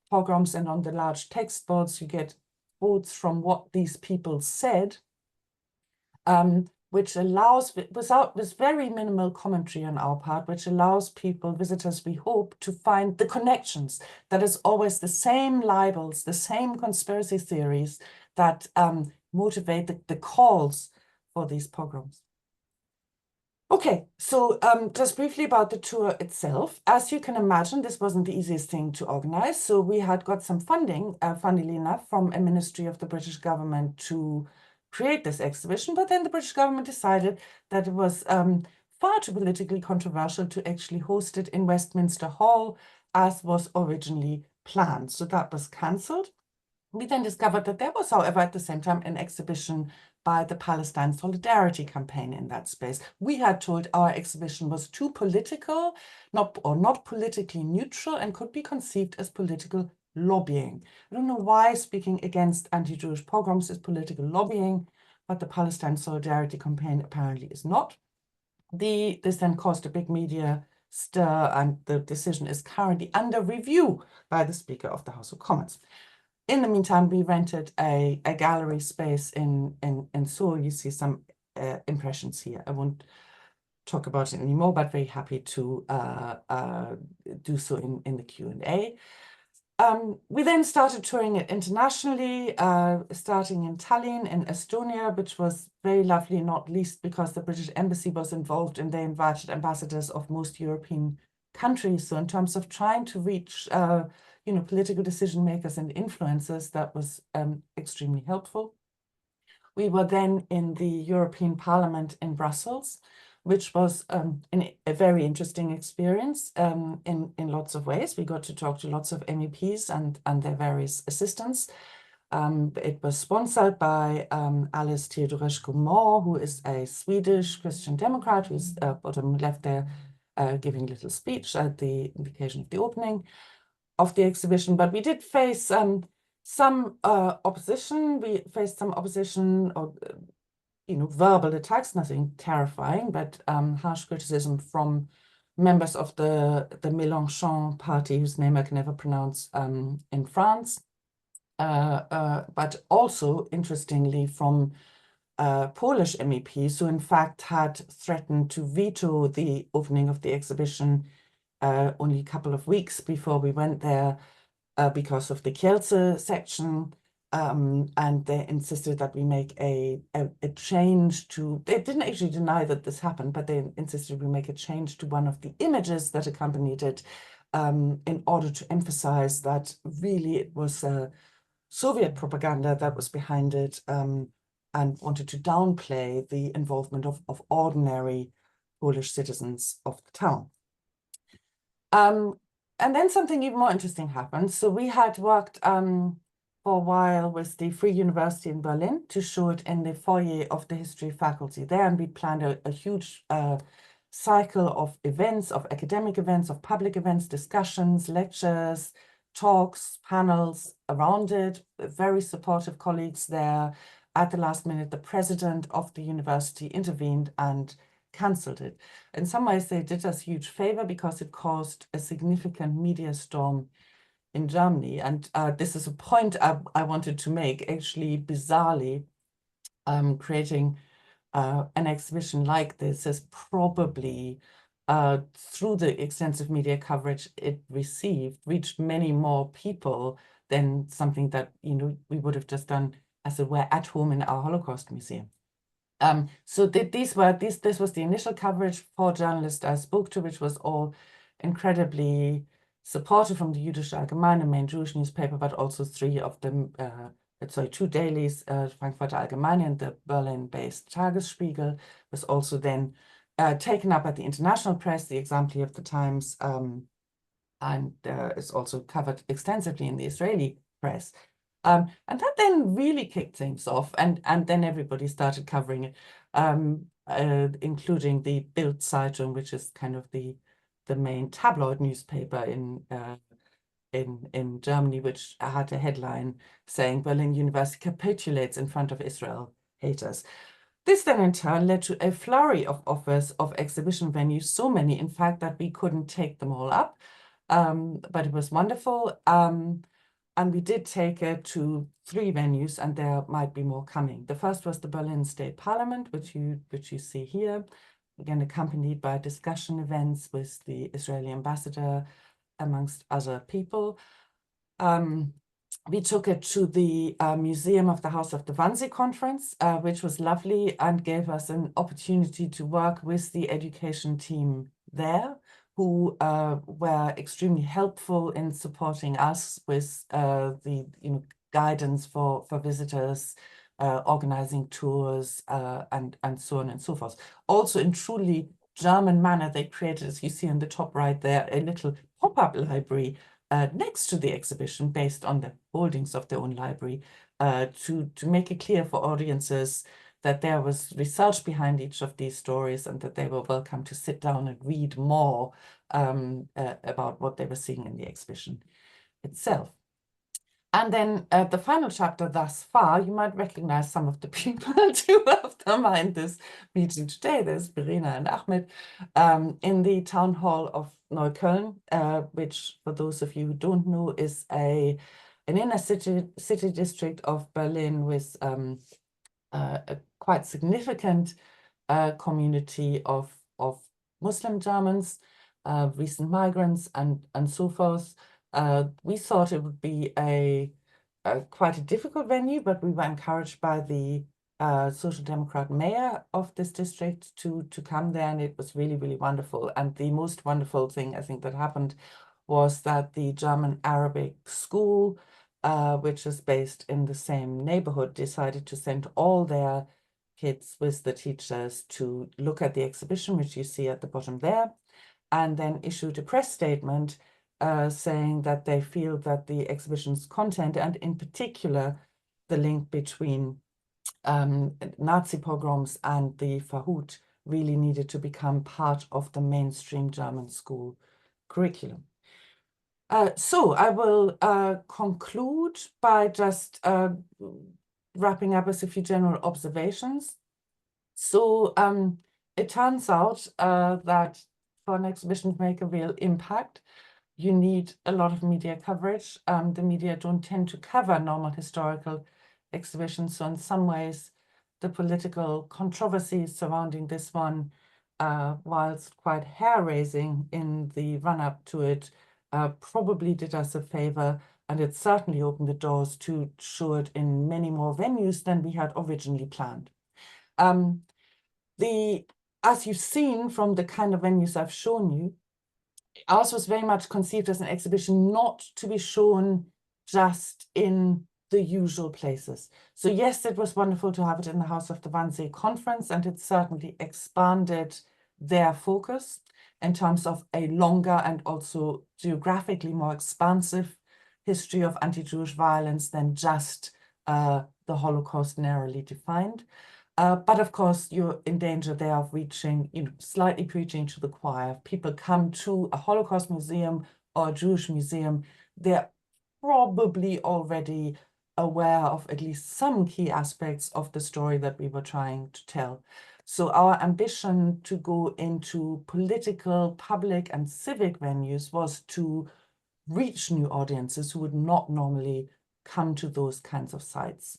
pogroms, and on the large text boards you get quotes from what these people said, which allows, with very minimal commentary on our part, which allows people, visitors, we hope, to find the connections. That is always the same libels, the same conspiracy theories that motivate the calls for these pogroms. Okay, so just briefly about the tour itself. As you can imagine, this wasn't the easiest thing to organize. So we had got some funding, funnily enough, from a ministry of the British government to create this exhibition. But then the British government decided that it was far too politically controversial to actually host it in Westminster Hall, as was originally planned. So that was cancelled. We then discovered that there was, however, at the same time, an exhibition by the Palestine Solidarity Campaign in that space. We had told our exhibition was too political, not politically neutral, and could be conceived as political lobbying. I don't know why speaking against anti-Jewish pogroms is political lobbying, but the Palestine Solidarity Campaign apparently is not. This then caused a big media stir, and the decision is currently under review by the Speaker of the House of Commons. In the meantime, we rented a gallery space in Seoul. You see some impressions here. I won't talk about it anymore, but very happy to do so in the Q&A. We then started touring it internationally, starting in Tallinn in Estonia, which was very lovely, not least because the British Embassy was involved and they invited ambassadors of most European countries. So in terms of trying to reach political decision makers and influencers, that was extremely helpful. We were then in the European Parliament in Brussels, which was a very interesting experience in lots of ways. We got to talk to lots of MEPs and their various assistants. It was sponsored by Alice Teodorescu-Moore, who is a Swedish Christian Democrat, who's bottom left there giving a little speech at the occasion of the opening of the exhibition. But we did face some opposition. We faced some opposition or verbal attacks, nothing terrifying, but harsh criticism from members of the Mélenchon party, whose name I can never pronounce, in France, but also, interestingly, from Polish MEPs who in fact had threatened to veto the opening of the exhibition only a couple of weeks before we went there because of the Kielce section. And they insisted that we make a change to, they didn't actually deny that this happened, but they insisted we make a change to one of the images that accompanied it in order to emphasize that really it was Soviet propaganda that was behind it, and wanted to downplay the involvement of ordinary Polish citizens of the town. And then something even more interesting happened. So we had worked for a while with the Free University in Berlin to show it in the foyer of the history faculty there. And we planned a huge cycle of events, of academic events, of public events, discussions, lectures, talks, panels around it. Very supportive colleagues there. At the last minute, the president of the university intervened and cancelled it. In some ways, they did us a huge favor because it caused a significant media storm in Germany. And this is a point I wanted to make. Actually, bizarrely, creating an exhibition like this has probably, through the extensive media coverage it received, reached many more people than something that we would have just done, as it were, at home in our Holocaust museum. So this was the initial coverage. 4 journalists I spoke to, which was all incredibly supportive, from the Jüdische Allgemeine, main Jewish newspaper, but also 3 of them, 2 dailies, Frankfurter Allgemeine and the Berlin-based Tagesspiegel, was also then taken up at the international press, the example of the Times, and is also covered extensively in the Israeli press. And that then really kicked things off, and then everybody started covering it, including the Bild Zeitung, which is kind of the main tabloid newspaper in Germany, which had a headline saying Berlin University capitulates in front of Israel haters. This then in turn led to a flurry of offers of exhibition venues, so many in fact that we couldn't take them all up, but it was wonderful. And we did take it to 3 venues, and there might be more coming. The first was the Berlin State Parliament, which you see here, again accompanied by discussion events with the Israeli ambassador, amongst other people. We took it to the Museum of the House of the Wannsee Conference, which was lovely and gave us an opportunity to work with the education team there, who were extremely helpful in supporting us with the guidance for visitors, organizing tours, and so on and so forth. Also, in truly German manner, they created, as you see on the top right there, a little pop-up library next to the exhibition, based on the holdings of their own library, to make it clear for audiences that there was research behind each of these stories, and that they were welcome to sit down and read more about what they were seeing in the exhibition itself. And then the final chapter thus far, you might recognize some of the people. 2 of them are in this meeting today. There's Verena and Ahmed in the town hall of Neukölln, which, for those of you who don't know, is an inner city district of Berlin with a quite significant community of Muslim Germans, recent migrants, and so forth. We thought it would be quite a difficult venue, but we were encouraged by the Social Democrat mayor of this district to come there, and it was really, really wonderful. And the most wonderful thing, I think, that happened was that the German Arabic school, which is based in the same neighborhood, decided to send all their kids with the teachers to look at the exhibition, which you see at the bottom there, and then issued a press statement saying that they feel that the exhibition's content, and in particular the link between Nazi pogroms and the Farhud, really needed to become part of the mainstream German school curriculum. So I will conclude by just wrapping up with a few general observations. So it turns out that for an exhibition to make a real impact, you need a lot of media coverage. The media don't tend to cover normal historical exhibitions. So in some ways, the political controversies surrounding this one, whilst quite hair-raising in the run-up to it, probably did us a favor, and it certainly opened the doors to show it in many more venues than we had originally planned. As you've seen from the kind of venues I've shown you, ours was very much conceived as an exhibition not to be shown just in the usual places. So yes, it was wonderful to have it in the House of the Wannsee Conference, and it certainly expanded their focus in terms of a longer and also geographically more expansive history of anti-Jewish violence than just the Holocaust narrowly defined. But of course, you're in danger there of reaching, slightly preaching to the choir. If people come to a Holocaust museum or a Jewish museum, they're probably already aware of at least some key aspects of the story that we were trying to tell. So our ambition to go into political, public, and civic venues was to reach new audiences who would not normally come to those kinds of sites.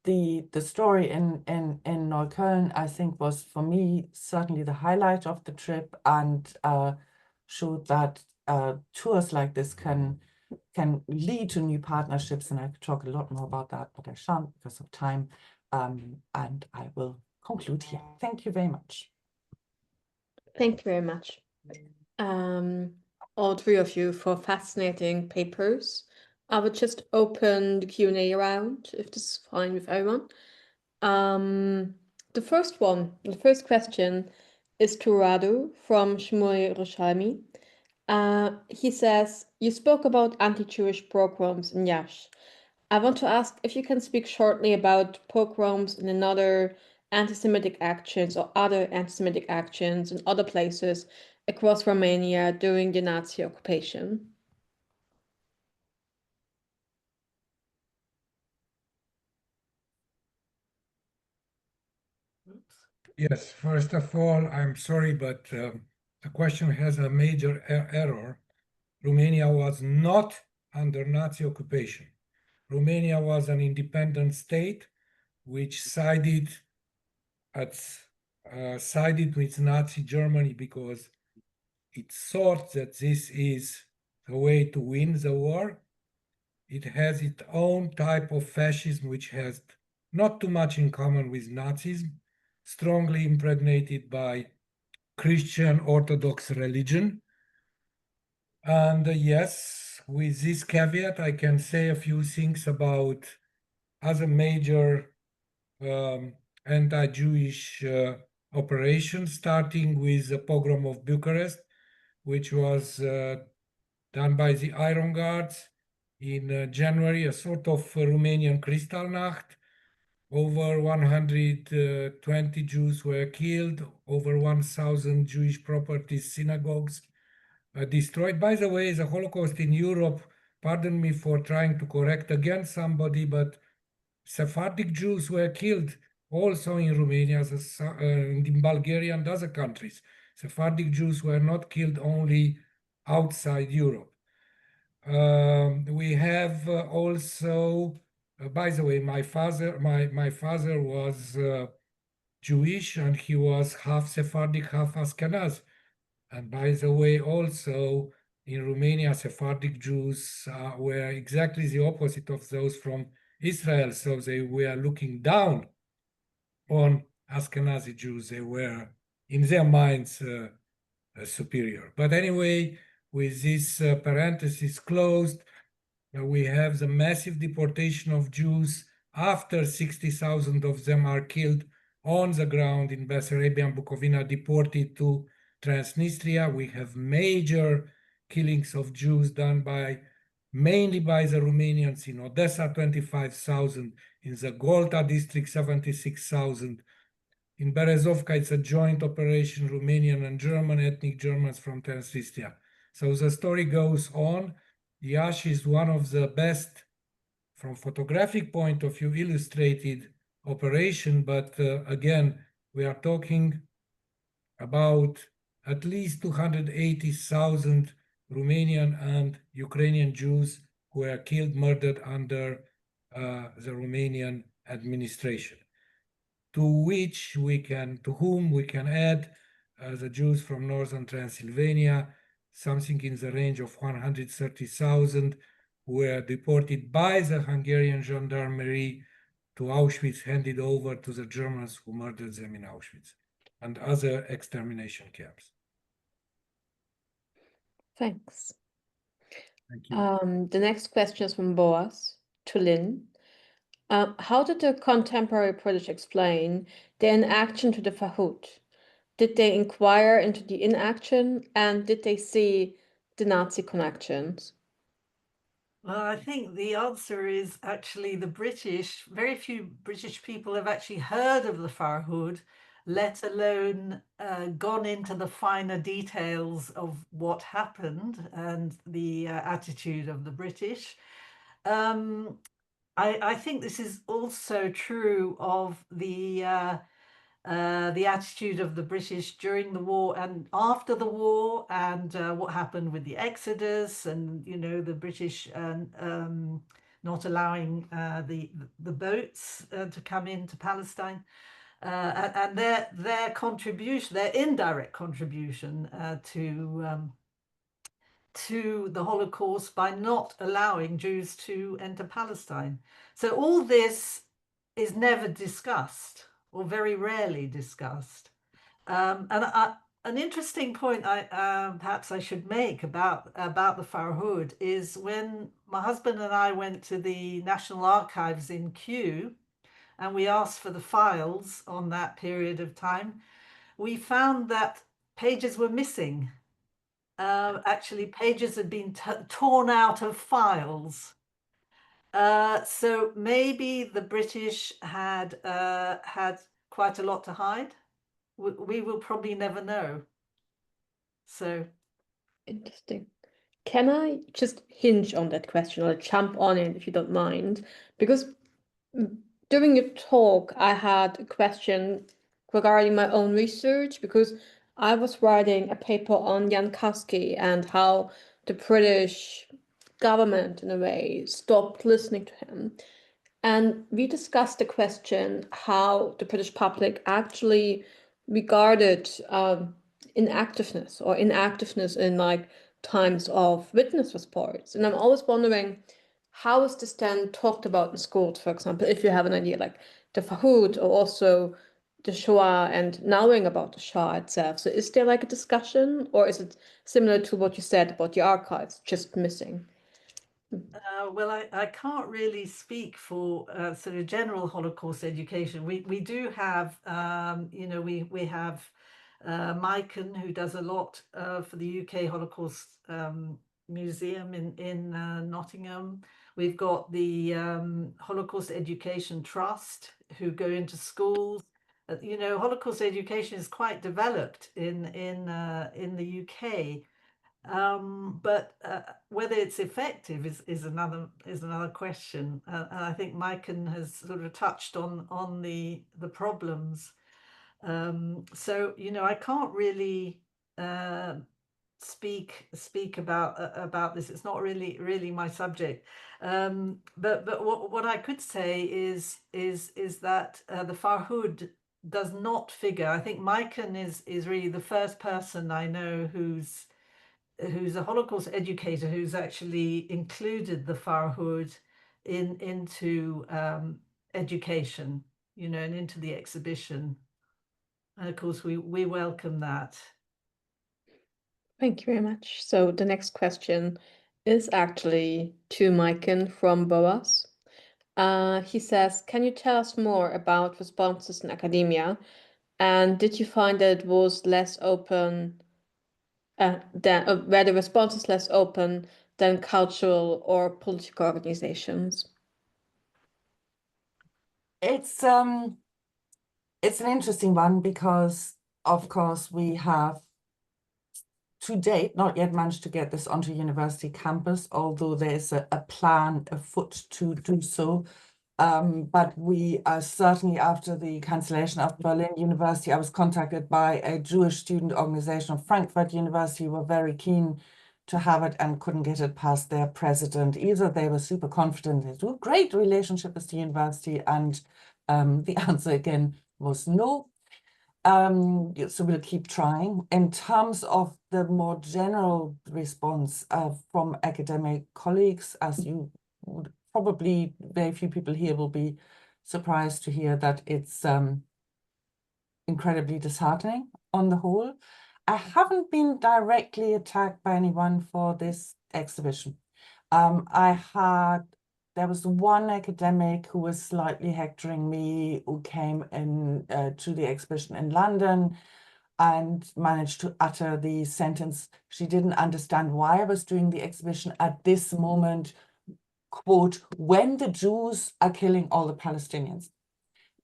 The story in Neukölln, I think, was for me certainly the highlight of the trip, and showed that tours like this can lead to new partnerships, and I could talk a lot more about that, but I shan't because of time, and I will conclude here. Thank you very much. Thank you very much, all 3 of you, for fascinating papers. I would just open the Q&A round, if this is fine with everyone. The first question is to Radu from Shmuel Yerushalmi. He says, you spoke about anti-Jewish pogroms in Iași. I want to ask if you can speak shortly about pogroms and other anti-Semitic actions or other anti-Semitic actions in other places across Romania during the Nazi occupation. Yes, first of all, I'm sorry, but the question has a major error. Romania was not under Nazi occupation. Romania was an independent state which sided with Nazi Germany because it thought that this is the way to win the war. It has its own type of fascism, which has not too much in common with Nazism, strongly impregnated by Christian Orthodox religion. And yes, with this caveat, I can say a few things about other major anti-Jewish operations, starting with the pogrom of Bucharest, which was done by the Iron Guards in January, a sort of Romanian Kristallnacht. Over 120 Jews were killed, over 1,000 Jewish properties, synagogues destroyed. By the way, the Holocaust in Europe, pardon me for trying to correct again somebody, but Sephardic Jews were killed also in Romania, in Bulgaria and other countries. Sephardic Jews were not killed only outside Europe. We have also, by the way, my father was Jewish, and he was half Sephardic, half Ashkenaz. And by the way, also in Romania, Sephardic Jews were exactly the opposite of those from Israel. So they were looking down on Ashkenazi Jews. They were, in their minds, superior. But anyway, with this parenthesis closed, we have the massive deportation of Jews. After 60,000 of them are killed on the ground in Bessarabia and Bukovina, deported to Transnistria. We have major killings of Jews done mainly by the Romanians in Odessa, 25,000, in the Golta district, 76,000. In Berezovka, it's a joint operation, Romanian and German, ethnic Germans from Transnistria. So the story goes on. Iași is one of the best, from photographic point of view, illustrated operation, but again, we are talking about at least 280,000 Romanian and Ukrainian Jews who were killed, murdered under the Romanian administration. To whom we can add the Jews from northern Transylvania, something in the range of 130,000 who were deported by the Hungarian gendarmerie to Auschwitz, handed over to the Germans who murdered them in Auschwitz and other extermination camps. Thanks. Thank you. The next question is from Boaz to Lyn. How did the contemporary British explain the inaction to the Farhud? Did they inquire into the inaction, and did they see the Nazi connections? Well, I think the answer is actually the British. Very few British people have actually heard of the Farhud, let alone gone into the finer details of what happened and the attitude of the British. I think this is also true of the attitude of the British during the war and after the war, and what happened with the Exodus, and the British not allowing the boats to come into Palestine, and their contribution, their indirect contribution to the Holocaust by not allowing Jews to enter Palestine. So all this is never discussed, or very rarely discussed. An interesting point perhaps I should make about the Farhud is when my husband and I went to the National Archives in Kew and we asked for the files on that period of time, we found that pages were missing. Actually, pages had been torn out of files. So maybe the British had quite a lot to hide. We will probably never know. So interesting. Can I just hinge on that question or jump on it if you don't mind? Because during your talk, I had a question regarding my own research, because I was writing a paper on Jankowski and how the British government, in a way, stopped listening to him. And we discussed the question how the British public actually regarded inactiveness in like times of witness reports. And I'm always wondering, how is this then talked about in schools, for example, if you have an idea like the Farhud or also the Shoah and knowing about the Shoah itself. So is there like a discussion, or is it similar to what you said about the archives, just missing? Well, I can't really speak for sort of general Holocaust education. We do have, we have Maiken, who does a lot for the UK Holocaust Museum in Nottingham. We've got the Holocaust Education Trust, who go into schools. Holocaust education is quite developed in the UK. But whether it's effective is another question, and I think Maiken has sort of touched on the problems. So I can't really speak about this. It's not really my subject. But what I could say is that the Farhud does not figure. I think Maiken is really the first person I know who's a Holocaust educator who's actually included the Farhud into education, and into the exhibition. And of course, we welcome that. Thank you very much. So the next question is actually to Maiken from Boaz. He says, can you tell us more about responses in academia? And did you find that it was less open where the response is less open than cultural or political organizations? It's an interesting one because, of course, we have to date not yet managed to get this onto university campus, although there's a plan afoot to do so. But we are certainly, after the cancellation of Berlin University, I was contacted by a Jewish student organization of Frankfurt University who were very keen to have it and couldn't get it past their president either. They were super confident. They do a great relationship with the university, and the answer again was no. So we'll keep trying. In terms of the more general response from academic colleagues, as you would probably, very few people here will be surprised to hear that it's incredibly disheartening on the whole. I haven't been directly attacked by anyone for this exhibition. There was one academic who was slightly hectoring me, who came in to the exhibition in London and managed to utter the sentence, she didn't understand why I was doing the exhibition at this moment, quote, when the Jews are killing all the Palestinians.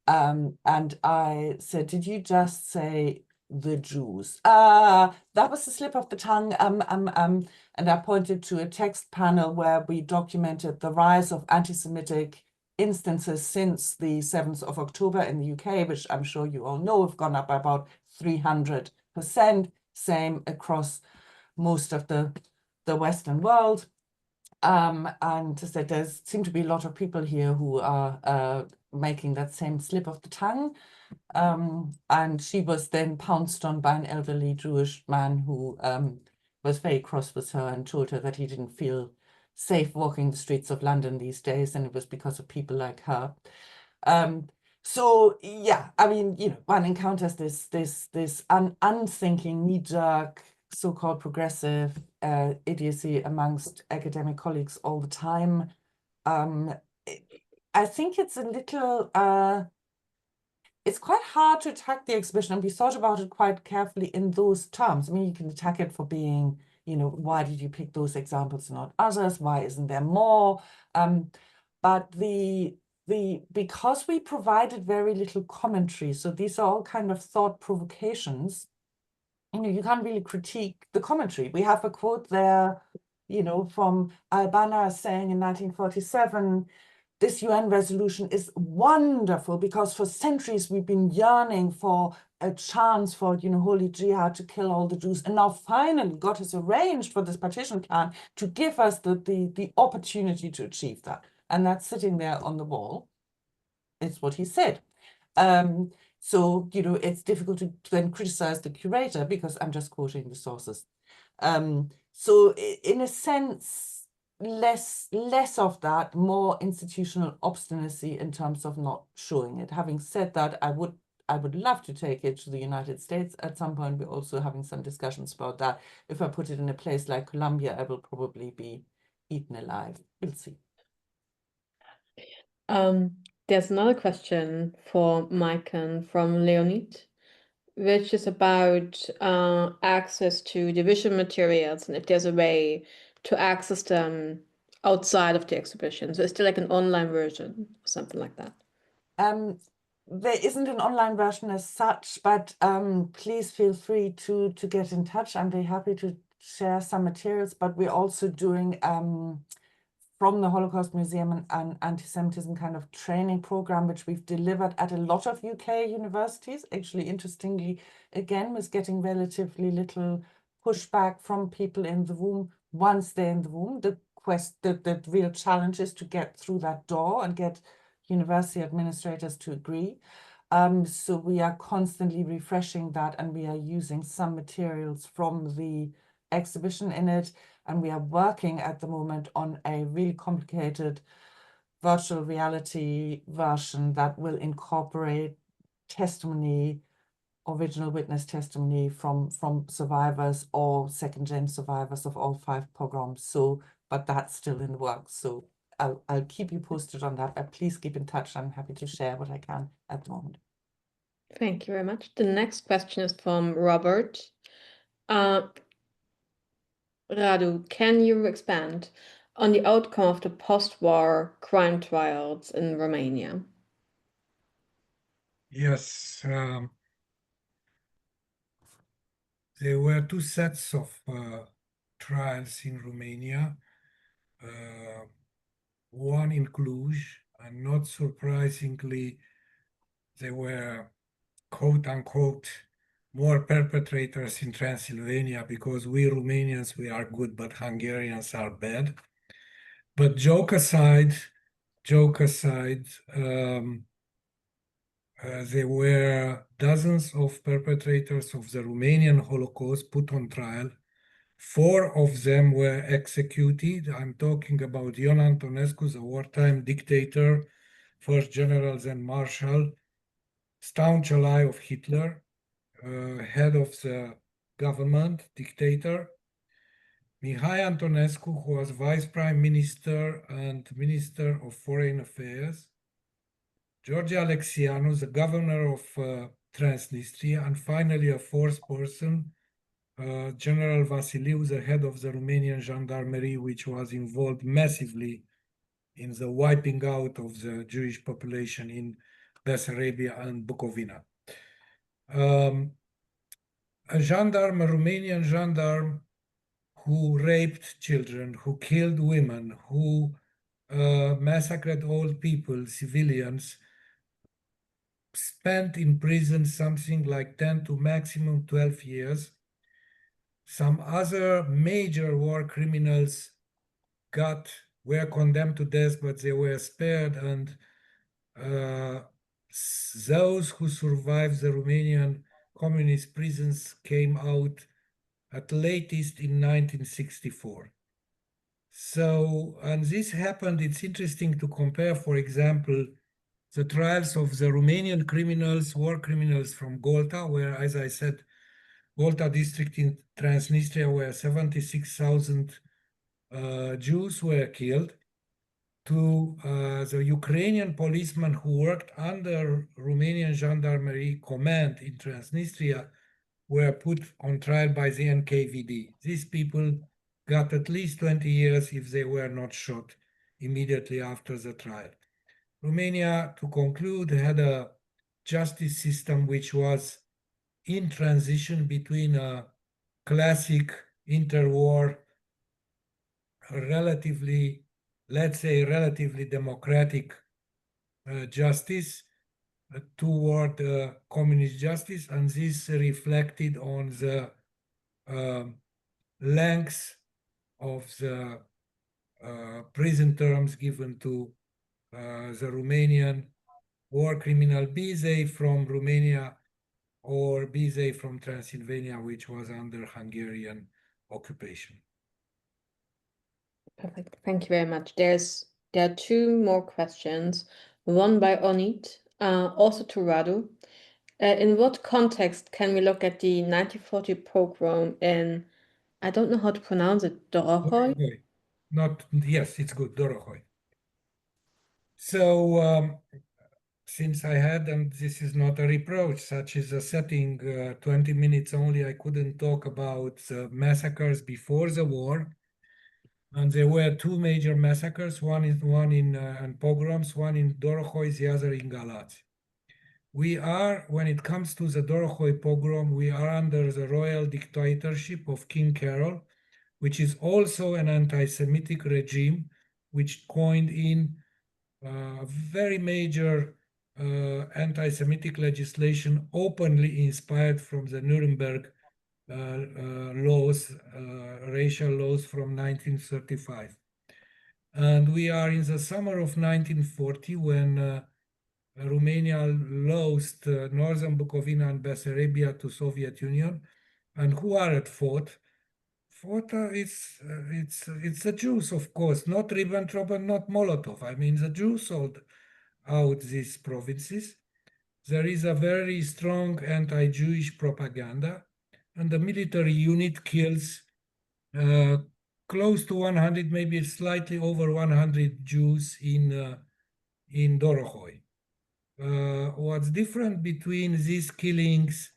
And I said, did you just say the Jews? That was a slip of the tongue. And I pointed to a text panel where we documented the rise of anti-Semitic instances since the 7th of October in the UK, which I'm sure you all know have gone up by about 300%, same across most of the Western world. And to say there seem to be a lot of people here who are making that same slip of the tongue. And she was then pounced on by an elderly Jewish man who was very cross with her and told her that he didn't feel safe walking the streets of London these days, and it was because of people like her. So yeah, I mean, one encounters this unthinking, knee-jerk, so-called progressive idiocy amongst academic colleagues all the time. I think it's a little, it's quite hard to attack the exhibition, and we thought about it quite carefully in those terms. I mean, you can attack it for being, why did you pick those examples and not others? Why isn't there more? But because we provided very little commentary, so these are all kind of thought provocations, you can't really critique the commentary. We have a quote there, from Albana saying in 1947, this UN resolution is wonderful because for centuries we've been yearning for a chance for, holy jihad to kill all the Jews. And now finally God has arranged for this partition plan to give us the opportunity to achieve that. And that's sitting there on the wall. It's what he said. So, it's difficult to then criticize the curator because I'm just quoting the sources. So in a sense, less of that, more institutional obstinacy in terms of not showing it. Having said that, I would love to take it to the United States at some point. We're also having some discussions about that. If I put it in a place like Colombia, I will probably be eaten alive. We'll see. There's another question for Maiken from Leonid, which is about access to division materials and if there's a way to access them outside of the exhibition. So is there like an online version or something like that? There isn't an online version as such, but please feel free to get in touch. I'm very happy to share some materials, but we're also doing from the Holocaust Museum an anti-Semitism kind of training program, which we've delivered at a lot of UK universities. Actually, interestingly, again, was getting relatively little pushback from people in the room once they're in the room. The real challenge is to get through that door and get university administrators to agree. So we are constantly refreshing that, and we are using some materials from the exhibition in it. And we are working at the moment on a really complicated virtual reality version that will incorporate testimony, original witness testimony from survivors or second-gen survivors of all 5 pogroms. So, but that's still in the works. So I'll keep you posted on that, but please keep in touch. I'm happy to share what I can at the moment. Thank you very much. The next question is from Robert. Radu, can you expand on the outcome of the post-war crime trials in Romania? Yes, there were 2 sets of trials in Romania. One in Cluj, and not surprisingly, there were quote-unquote more perpetrators in Transylvania because we Romanians, we are good, but Hungarians are bad. But joke aside, there were dozens of perpetrators of the Romanian Holocaust put on trial. 4 of them were executed. I'm talking about Ion Antonescu, the wartime dictator, first general, then marshal, staunch ally of Hitler, head of the government, dictator. Mihai Antonescu, who was vice prime minister and minister of foreign affairs. George Alexianu, the governor of Transnistria, and finally a 4th person, General Vasiliu, the head of the Romanian gendarmerie, which was involved massively in the wiping out of the Jewish population in Bessarabia and Bukovina. A Romanian gendarme who raped children, who killed women, who massacred old people, civilians, spent in prison something like 10 to maximum 12 years. Some other major war criminals were condemned to death, but they were spared, and those who survived the Romanian communist prisons came out at latest in 1964. So, and this happened, it's interesting to compare, for example, the trials of the Romanian criminals, war criminals from Golta, where, as I said, Golta district in Transnistria, where 76,000 Jews were killed, to the Ukrainian policemen who worked under Romanian gendarmerie command in Transnistria were put on trial by the NKVD. These people got at least 20 years if they were not shot immediately after the trial. Romania, to conclude, had a justice system which was in transition between a classic interwar, relatively, let's say, relatively democratic justice toward communist justice, and this reflected on the length of the prison terms given to the Romanian war criminal, be they from Romania or be they from Transylvania, which was under Hungarian occupation. Perfect. Thank you very much. There are two more questions. One by Ionid, also to Radu. In what context can we look at the 1940 pogrom in, I don't know how to pronounce it, Dorohoi? Yes, it's good, Dorohoi. So, since I had, and this is not a reproach, such is a setting, 20 minutes only, I couldn't talk about the massacres before the war. And there were two major massacres, one in pogroms, one in Dorohoi, the other in Galați. We are, when it comes to the Dorohoi pogrom, we are under the royal dictatorship of King Carol, which is also an anti-Semitic regime, which coined in very major anti-Semitic legislation openly inspired from the Nuremberg laws, racial laws from 1935. And we are in the summer of 1940 when Romania lost northern Bukovina and Bessarabia to Soviet Union. And who are at fault? It's the Jews, of course, not Ribbentrop and not Molotov. I mean, the Jews sold out these provinces. There is a very strong anti-Jewish propaganda, and the military unit kills close to 100, maybe slightly over 100 Jews in Dorohoi. What's different between these killings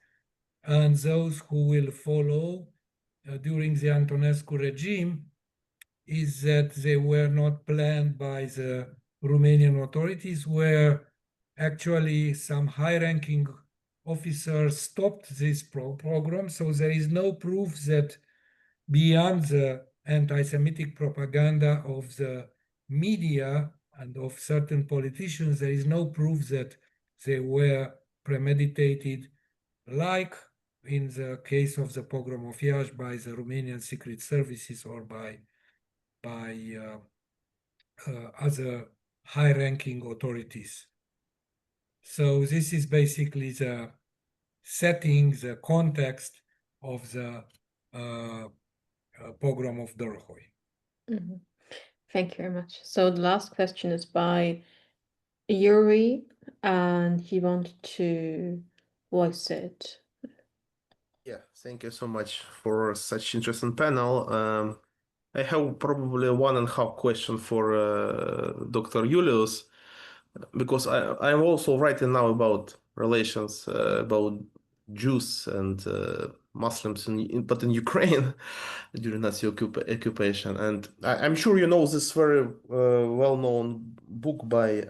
and those who will follow during the Antonescu regime is that they were not planned by the Romanian authorities, where actually some high-ranking officers stopped this program. So there is no proof that beyond the anti-Semitic propaganda of the media and of certain politicians, there is no proof that they were premeditated, like in the case of the pogrom of Iași by the Romanian secret services or by other high-ranking authorities. So this is basically the setting, the context of the pogrom of Dorohoi. Mm-hmm. Thank you very much. So the last question is by Yuri, and he wanted to voice it. Yeah, thank you so much for such interesting panel. I have probably 1.5 question for Dr. Julius, because I'm also writing now about relations about Jews and Muslims, but in Ukraine during Nazi occupation. And I'm sure you know this very well-known book by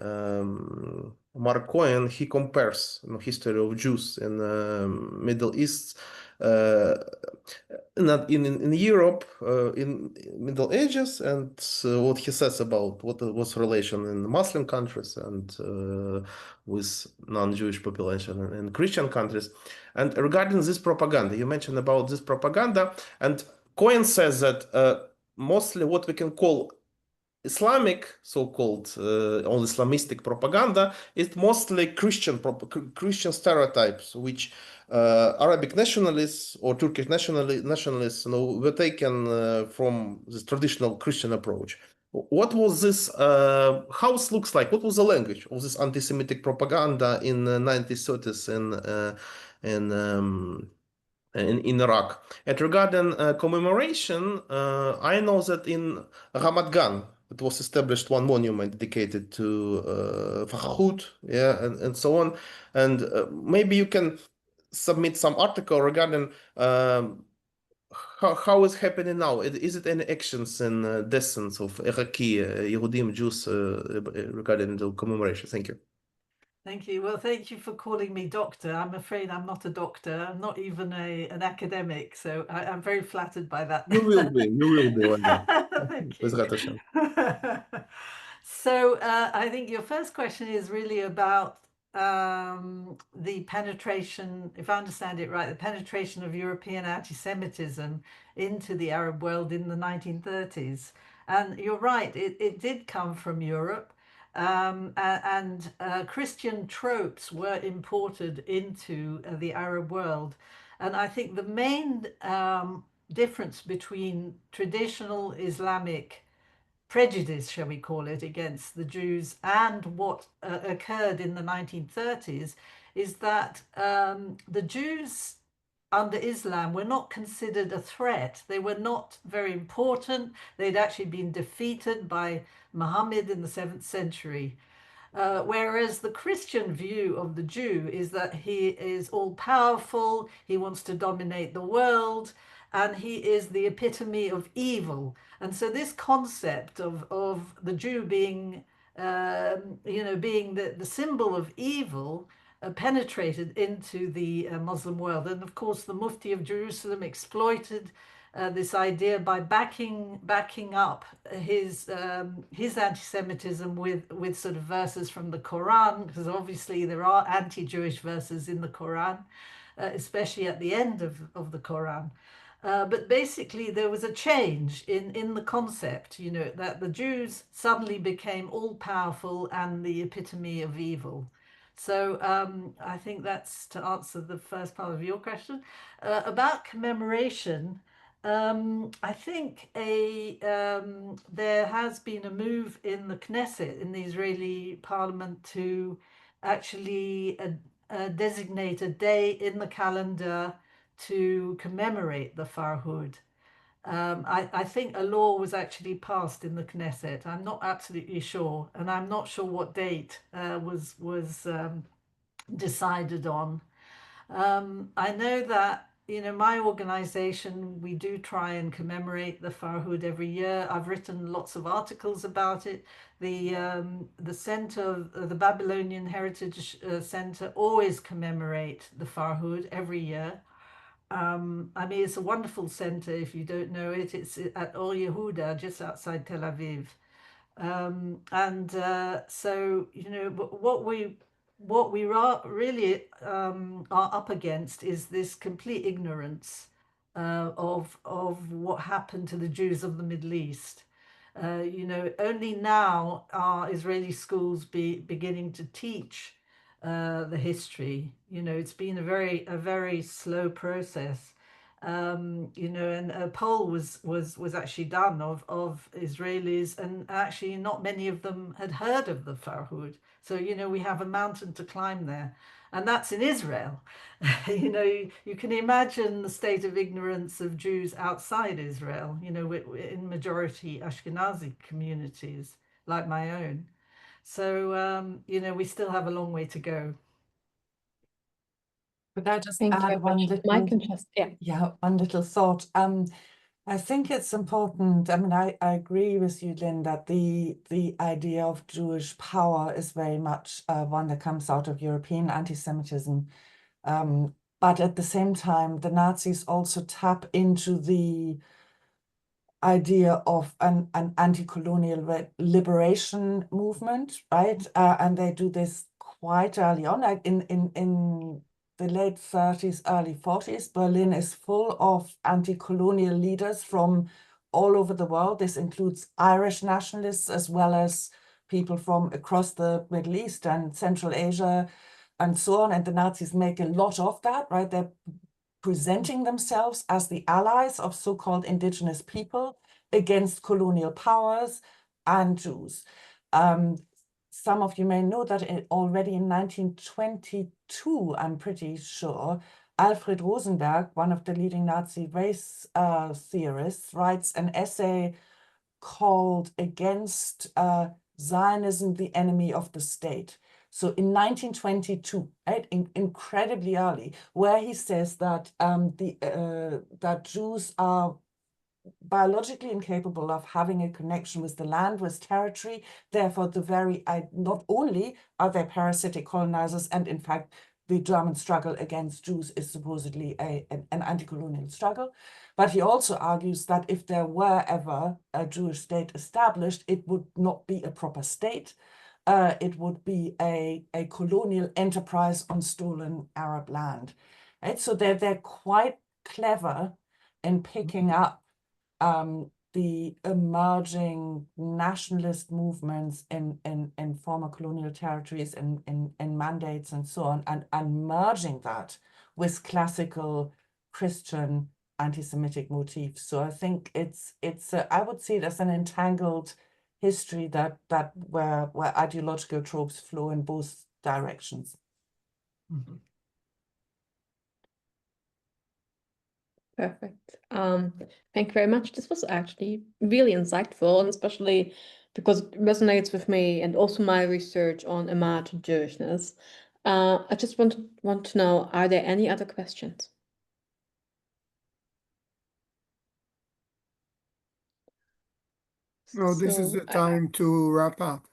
Mark Cohen. He compares history of Jews in Middle East, not in Europe, in Middle Ages, and what he says about what was relation in Muslim countries and with non-Jewish population in Christian countries. And regarding this propaganda, you mentioned about this propaganda, and Cohen says that mostly what we can call Islamic, so-called all Islamistic propaganda, is mostly Christian stereotypes, which Arabic nationalists or Turkish nationalists were taken from this traditional Christian approach. What was this, how it looks like, what was the language of this anti-Semitic propaganda in the 1930s in Iraq? And regarding commemoration, I know that in Ramat Gan, it was established one monument dedicated to Farhud, yeah, and so on. And maybe you can submit some article regarding how it's happening now. Is it any actions in descent of Iraqi Yehudim Jews regarding the commemoration? Thank you. Thank you. Well, thank you for calling me doctor. I'm afraid I'm not a doctor. I'm not even an academic, so I'm very flattered by that. You will be. You will be one day. Thank you. So I think your first question is really about the penetration, if I understand it right, the penetration of European anti-Semitism into the Arab world in the 1930s. And you're right, it did come from Europe. And Christian tropes were imported into the Arab world. And I think the main difference between traditional Islamic prejudice, shall we call it, against the Jews and what occurred in the 1930s is that the Jews under Islam were not considered a threat. They were not very important. They'd actually been defeated by Muhammad in the 7th century. Whereas the Christian view of the Jew is that he is all-powerful, he wants to dominate the world, and he is the epitome of evil. And so this concept of the Jew being, being the symbol of evil penetrated into the Muslim world. And of course, the Mufti of Jerusalem exploited this idea by backing up his anti-Semitism with sort of verses from the Quran, because obviously there are anti-Jewish verses in the Quran, especially at the end of the Quran. But basically there was a change in the concept, that the Jews suddenly became all-powerful and the epitome of evil. So I think that's to answer the first part of your question. About commemoration, I think there has been a move in the Knesset, in the Israeli parliament, to actually designate a day in the calendar to commemorate the Farhud. I think a law was actually passed in the Knesset. I'm not absolutely sure, and I'm not sure what date was decided on. I know that my organization, we do try and commemorate the Farhud every year. I've written lots of articles about it. The center, the Babylonian Heritage Center, always commemorate the Farhud every year. I mean, it's a wonderful center. If you don't know it, it's at Or Yehuda, just outside Tel Aviv. So what we really are up against is this complete ignorance of what happened to the Jews of the Middle East. Only now are Israeli schools beginning to teach the history. It's been a very slow process. And a poll was actually done of Israelis, and actually not many of them had heard of the Farhud. So we have a mountain to climb there, and that's in Israel. You can imagine the state of ignorance of Jews outside Israel. In majority Ashkenazi communities like my own. So we still have a long way to go. Could I just Thank you very add one much. little, Maiken just, one little thought. I think it's important. I mean, I agree with you, Lyn, that the idea of Jewish power is very much one that comes out of European anti-Semitism. But at the same time, the Nazis also tap into the idea of an anti-colonial liberation movement, right? And they do this quite early on, like in the late 30s, early 40s. Berlin is full of anti-colonial leaders from all over the world. This includes Irish nationalists as well as people from across the Middle East and Central Asia and so on. And the Nazis make a lot of that, right? They're presenting themselves as the allies of so-called indigenous people against colonial powers and Jews. Some of you may know that already in 1922, I'm pretty sure, Alfred Rosenberg, one of the leading Nazi race theorists, writes an essay called Against Zionism, the Enemy of the State. So in 1922, right, incredibly early, where he says that that Jews are biologically incapable of having a connection with the land, with territory. Therefore, not only are they parasitic colonizers, and in fact, the German struggle against Jews is supposedly an anti-colonial struggle, but he also argues that if there were ever a Jewish state established, it would not be a proper state. it would be a colonial enterprise on stolen Arab land. Right? So they're quite clever in picking up the emerging nationalist movements in former colonial territories and mandates and so on, and merging that with classical Christian anti-Semitic motifs. So I think it's I would see it as an entangled history that where ideological tropes flow in both directions. Perfect. Thank you very much. This was actually really insightful, and especially because it resonates with me and also my research on emergent Jewishness. I just want to know, are there any other questions? No, this is So the time to wrap up.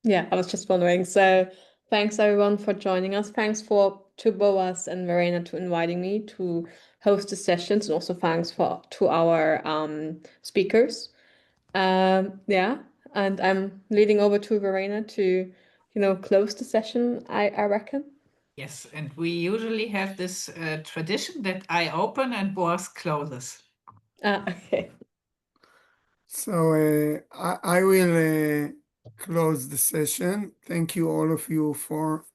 yeah, I was just wondering. So thanks everyone for joining us. Thanks to Boaz and Verena to inviting me to host the sessions, and also thanks to our speakers. Yeah, and I'm leading over to Verena to, close the session, I reckon. Yes, and we usually have this tradition that I open and Boaz closes. Okay. So I will close the session. Thank you all of you for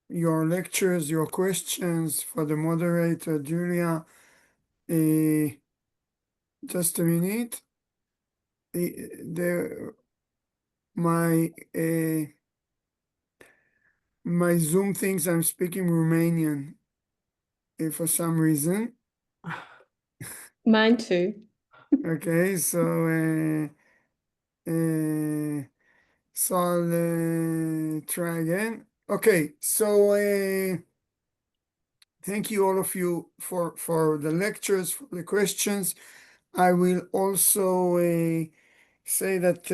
your lectures, your questions, for the moderator, Julia. Just a minute. My Zoom thinks I'm speaking Romanian for some reason. Mine too. Okay, so I'll try again. Okay, so thank you all of you for the lectures, for the questions. I will also say that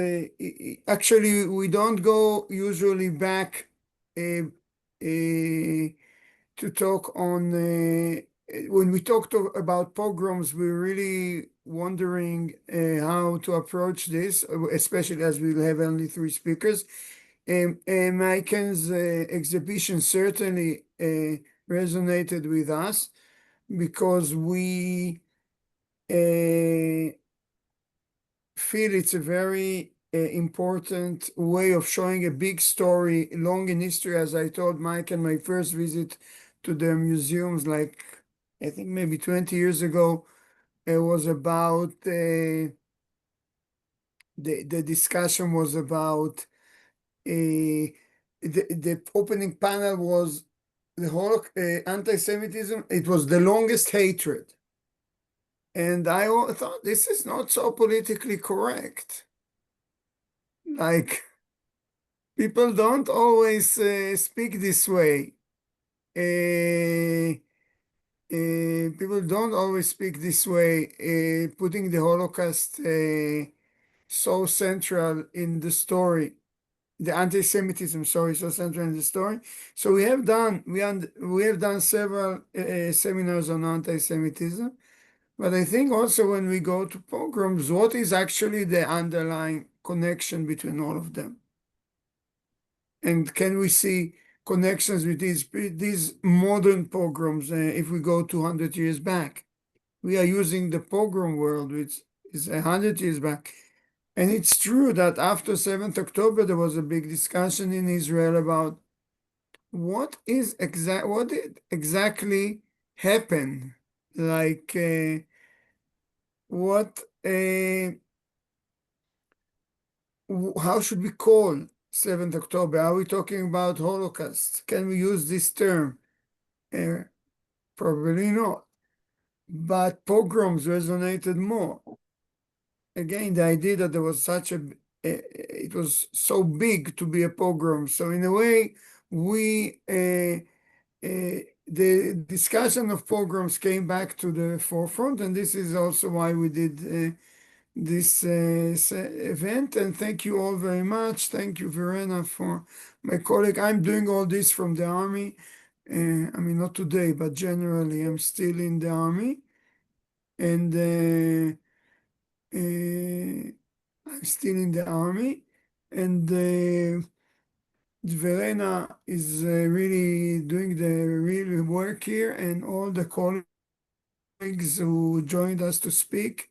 actually we don't go usually back to talk on when we talked about pogroms, we're really wondering how to approach this, especially as we'll have only 3 speakers. Maiken's exhibition certainly resonated with us because we feel it's a very important way of showing a big story, long in history. As I told Maiken, my first visit to the museums, like I think maybe 20 years ago, it was about the discussion was about the opening panel was the whole anti-Semitism. It was the longest hatred. And I thought this is not so politically correct. Like, people don't always speak this way. People don't always speak this way, putting the Holocaust so central in the story. The anti-Semitism, sorry, so central in the story. So we have done several seminars on anti-Semitism. But I think also when we go to pogroms, what is actually the underlying connection between all of them? And can we see connections with these modern pogroms if we go 200 years back? We are using the pogrom world, which is 100 years back. And it's true that after 7th October, there was a big discussion in Israel about what did exactly happen? Like, how should we call 7th October? Are we talking about Holocaust? Can we use this term? Probably not. But pogroms resonated more. Again, the idea that there was it was so big to be a pogrom. So in a way, the discussion of pogroms came back to the forefront, and this is also why we did this event. And thank you all very much. Thank you, Verena, for my colleague. I'm doing all this from the army. I mean, not today, but generally, I'm still in the army. and I'm still in the army, and Verena is really doing the real work here, and all the colleagues who joined us to speak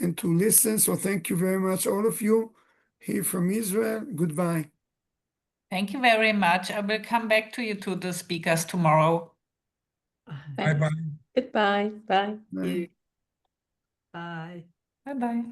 and to listen. So thank you very much, all of you here from Israel. Goodbye. Thank you very much. I will come back to you two, the speakers, tomorrow. Thanks. Bye-bye. Goodbye. Bye. Bye. Bye. Bye-bye.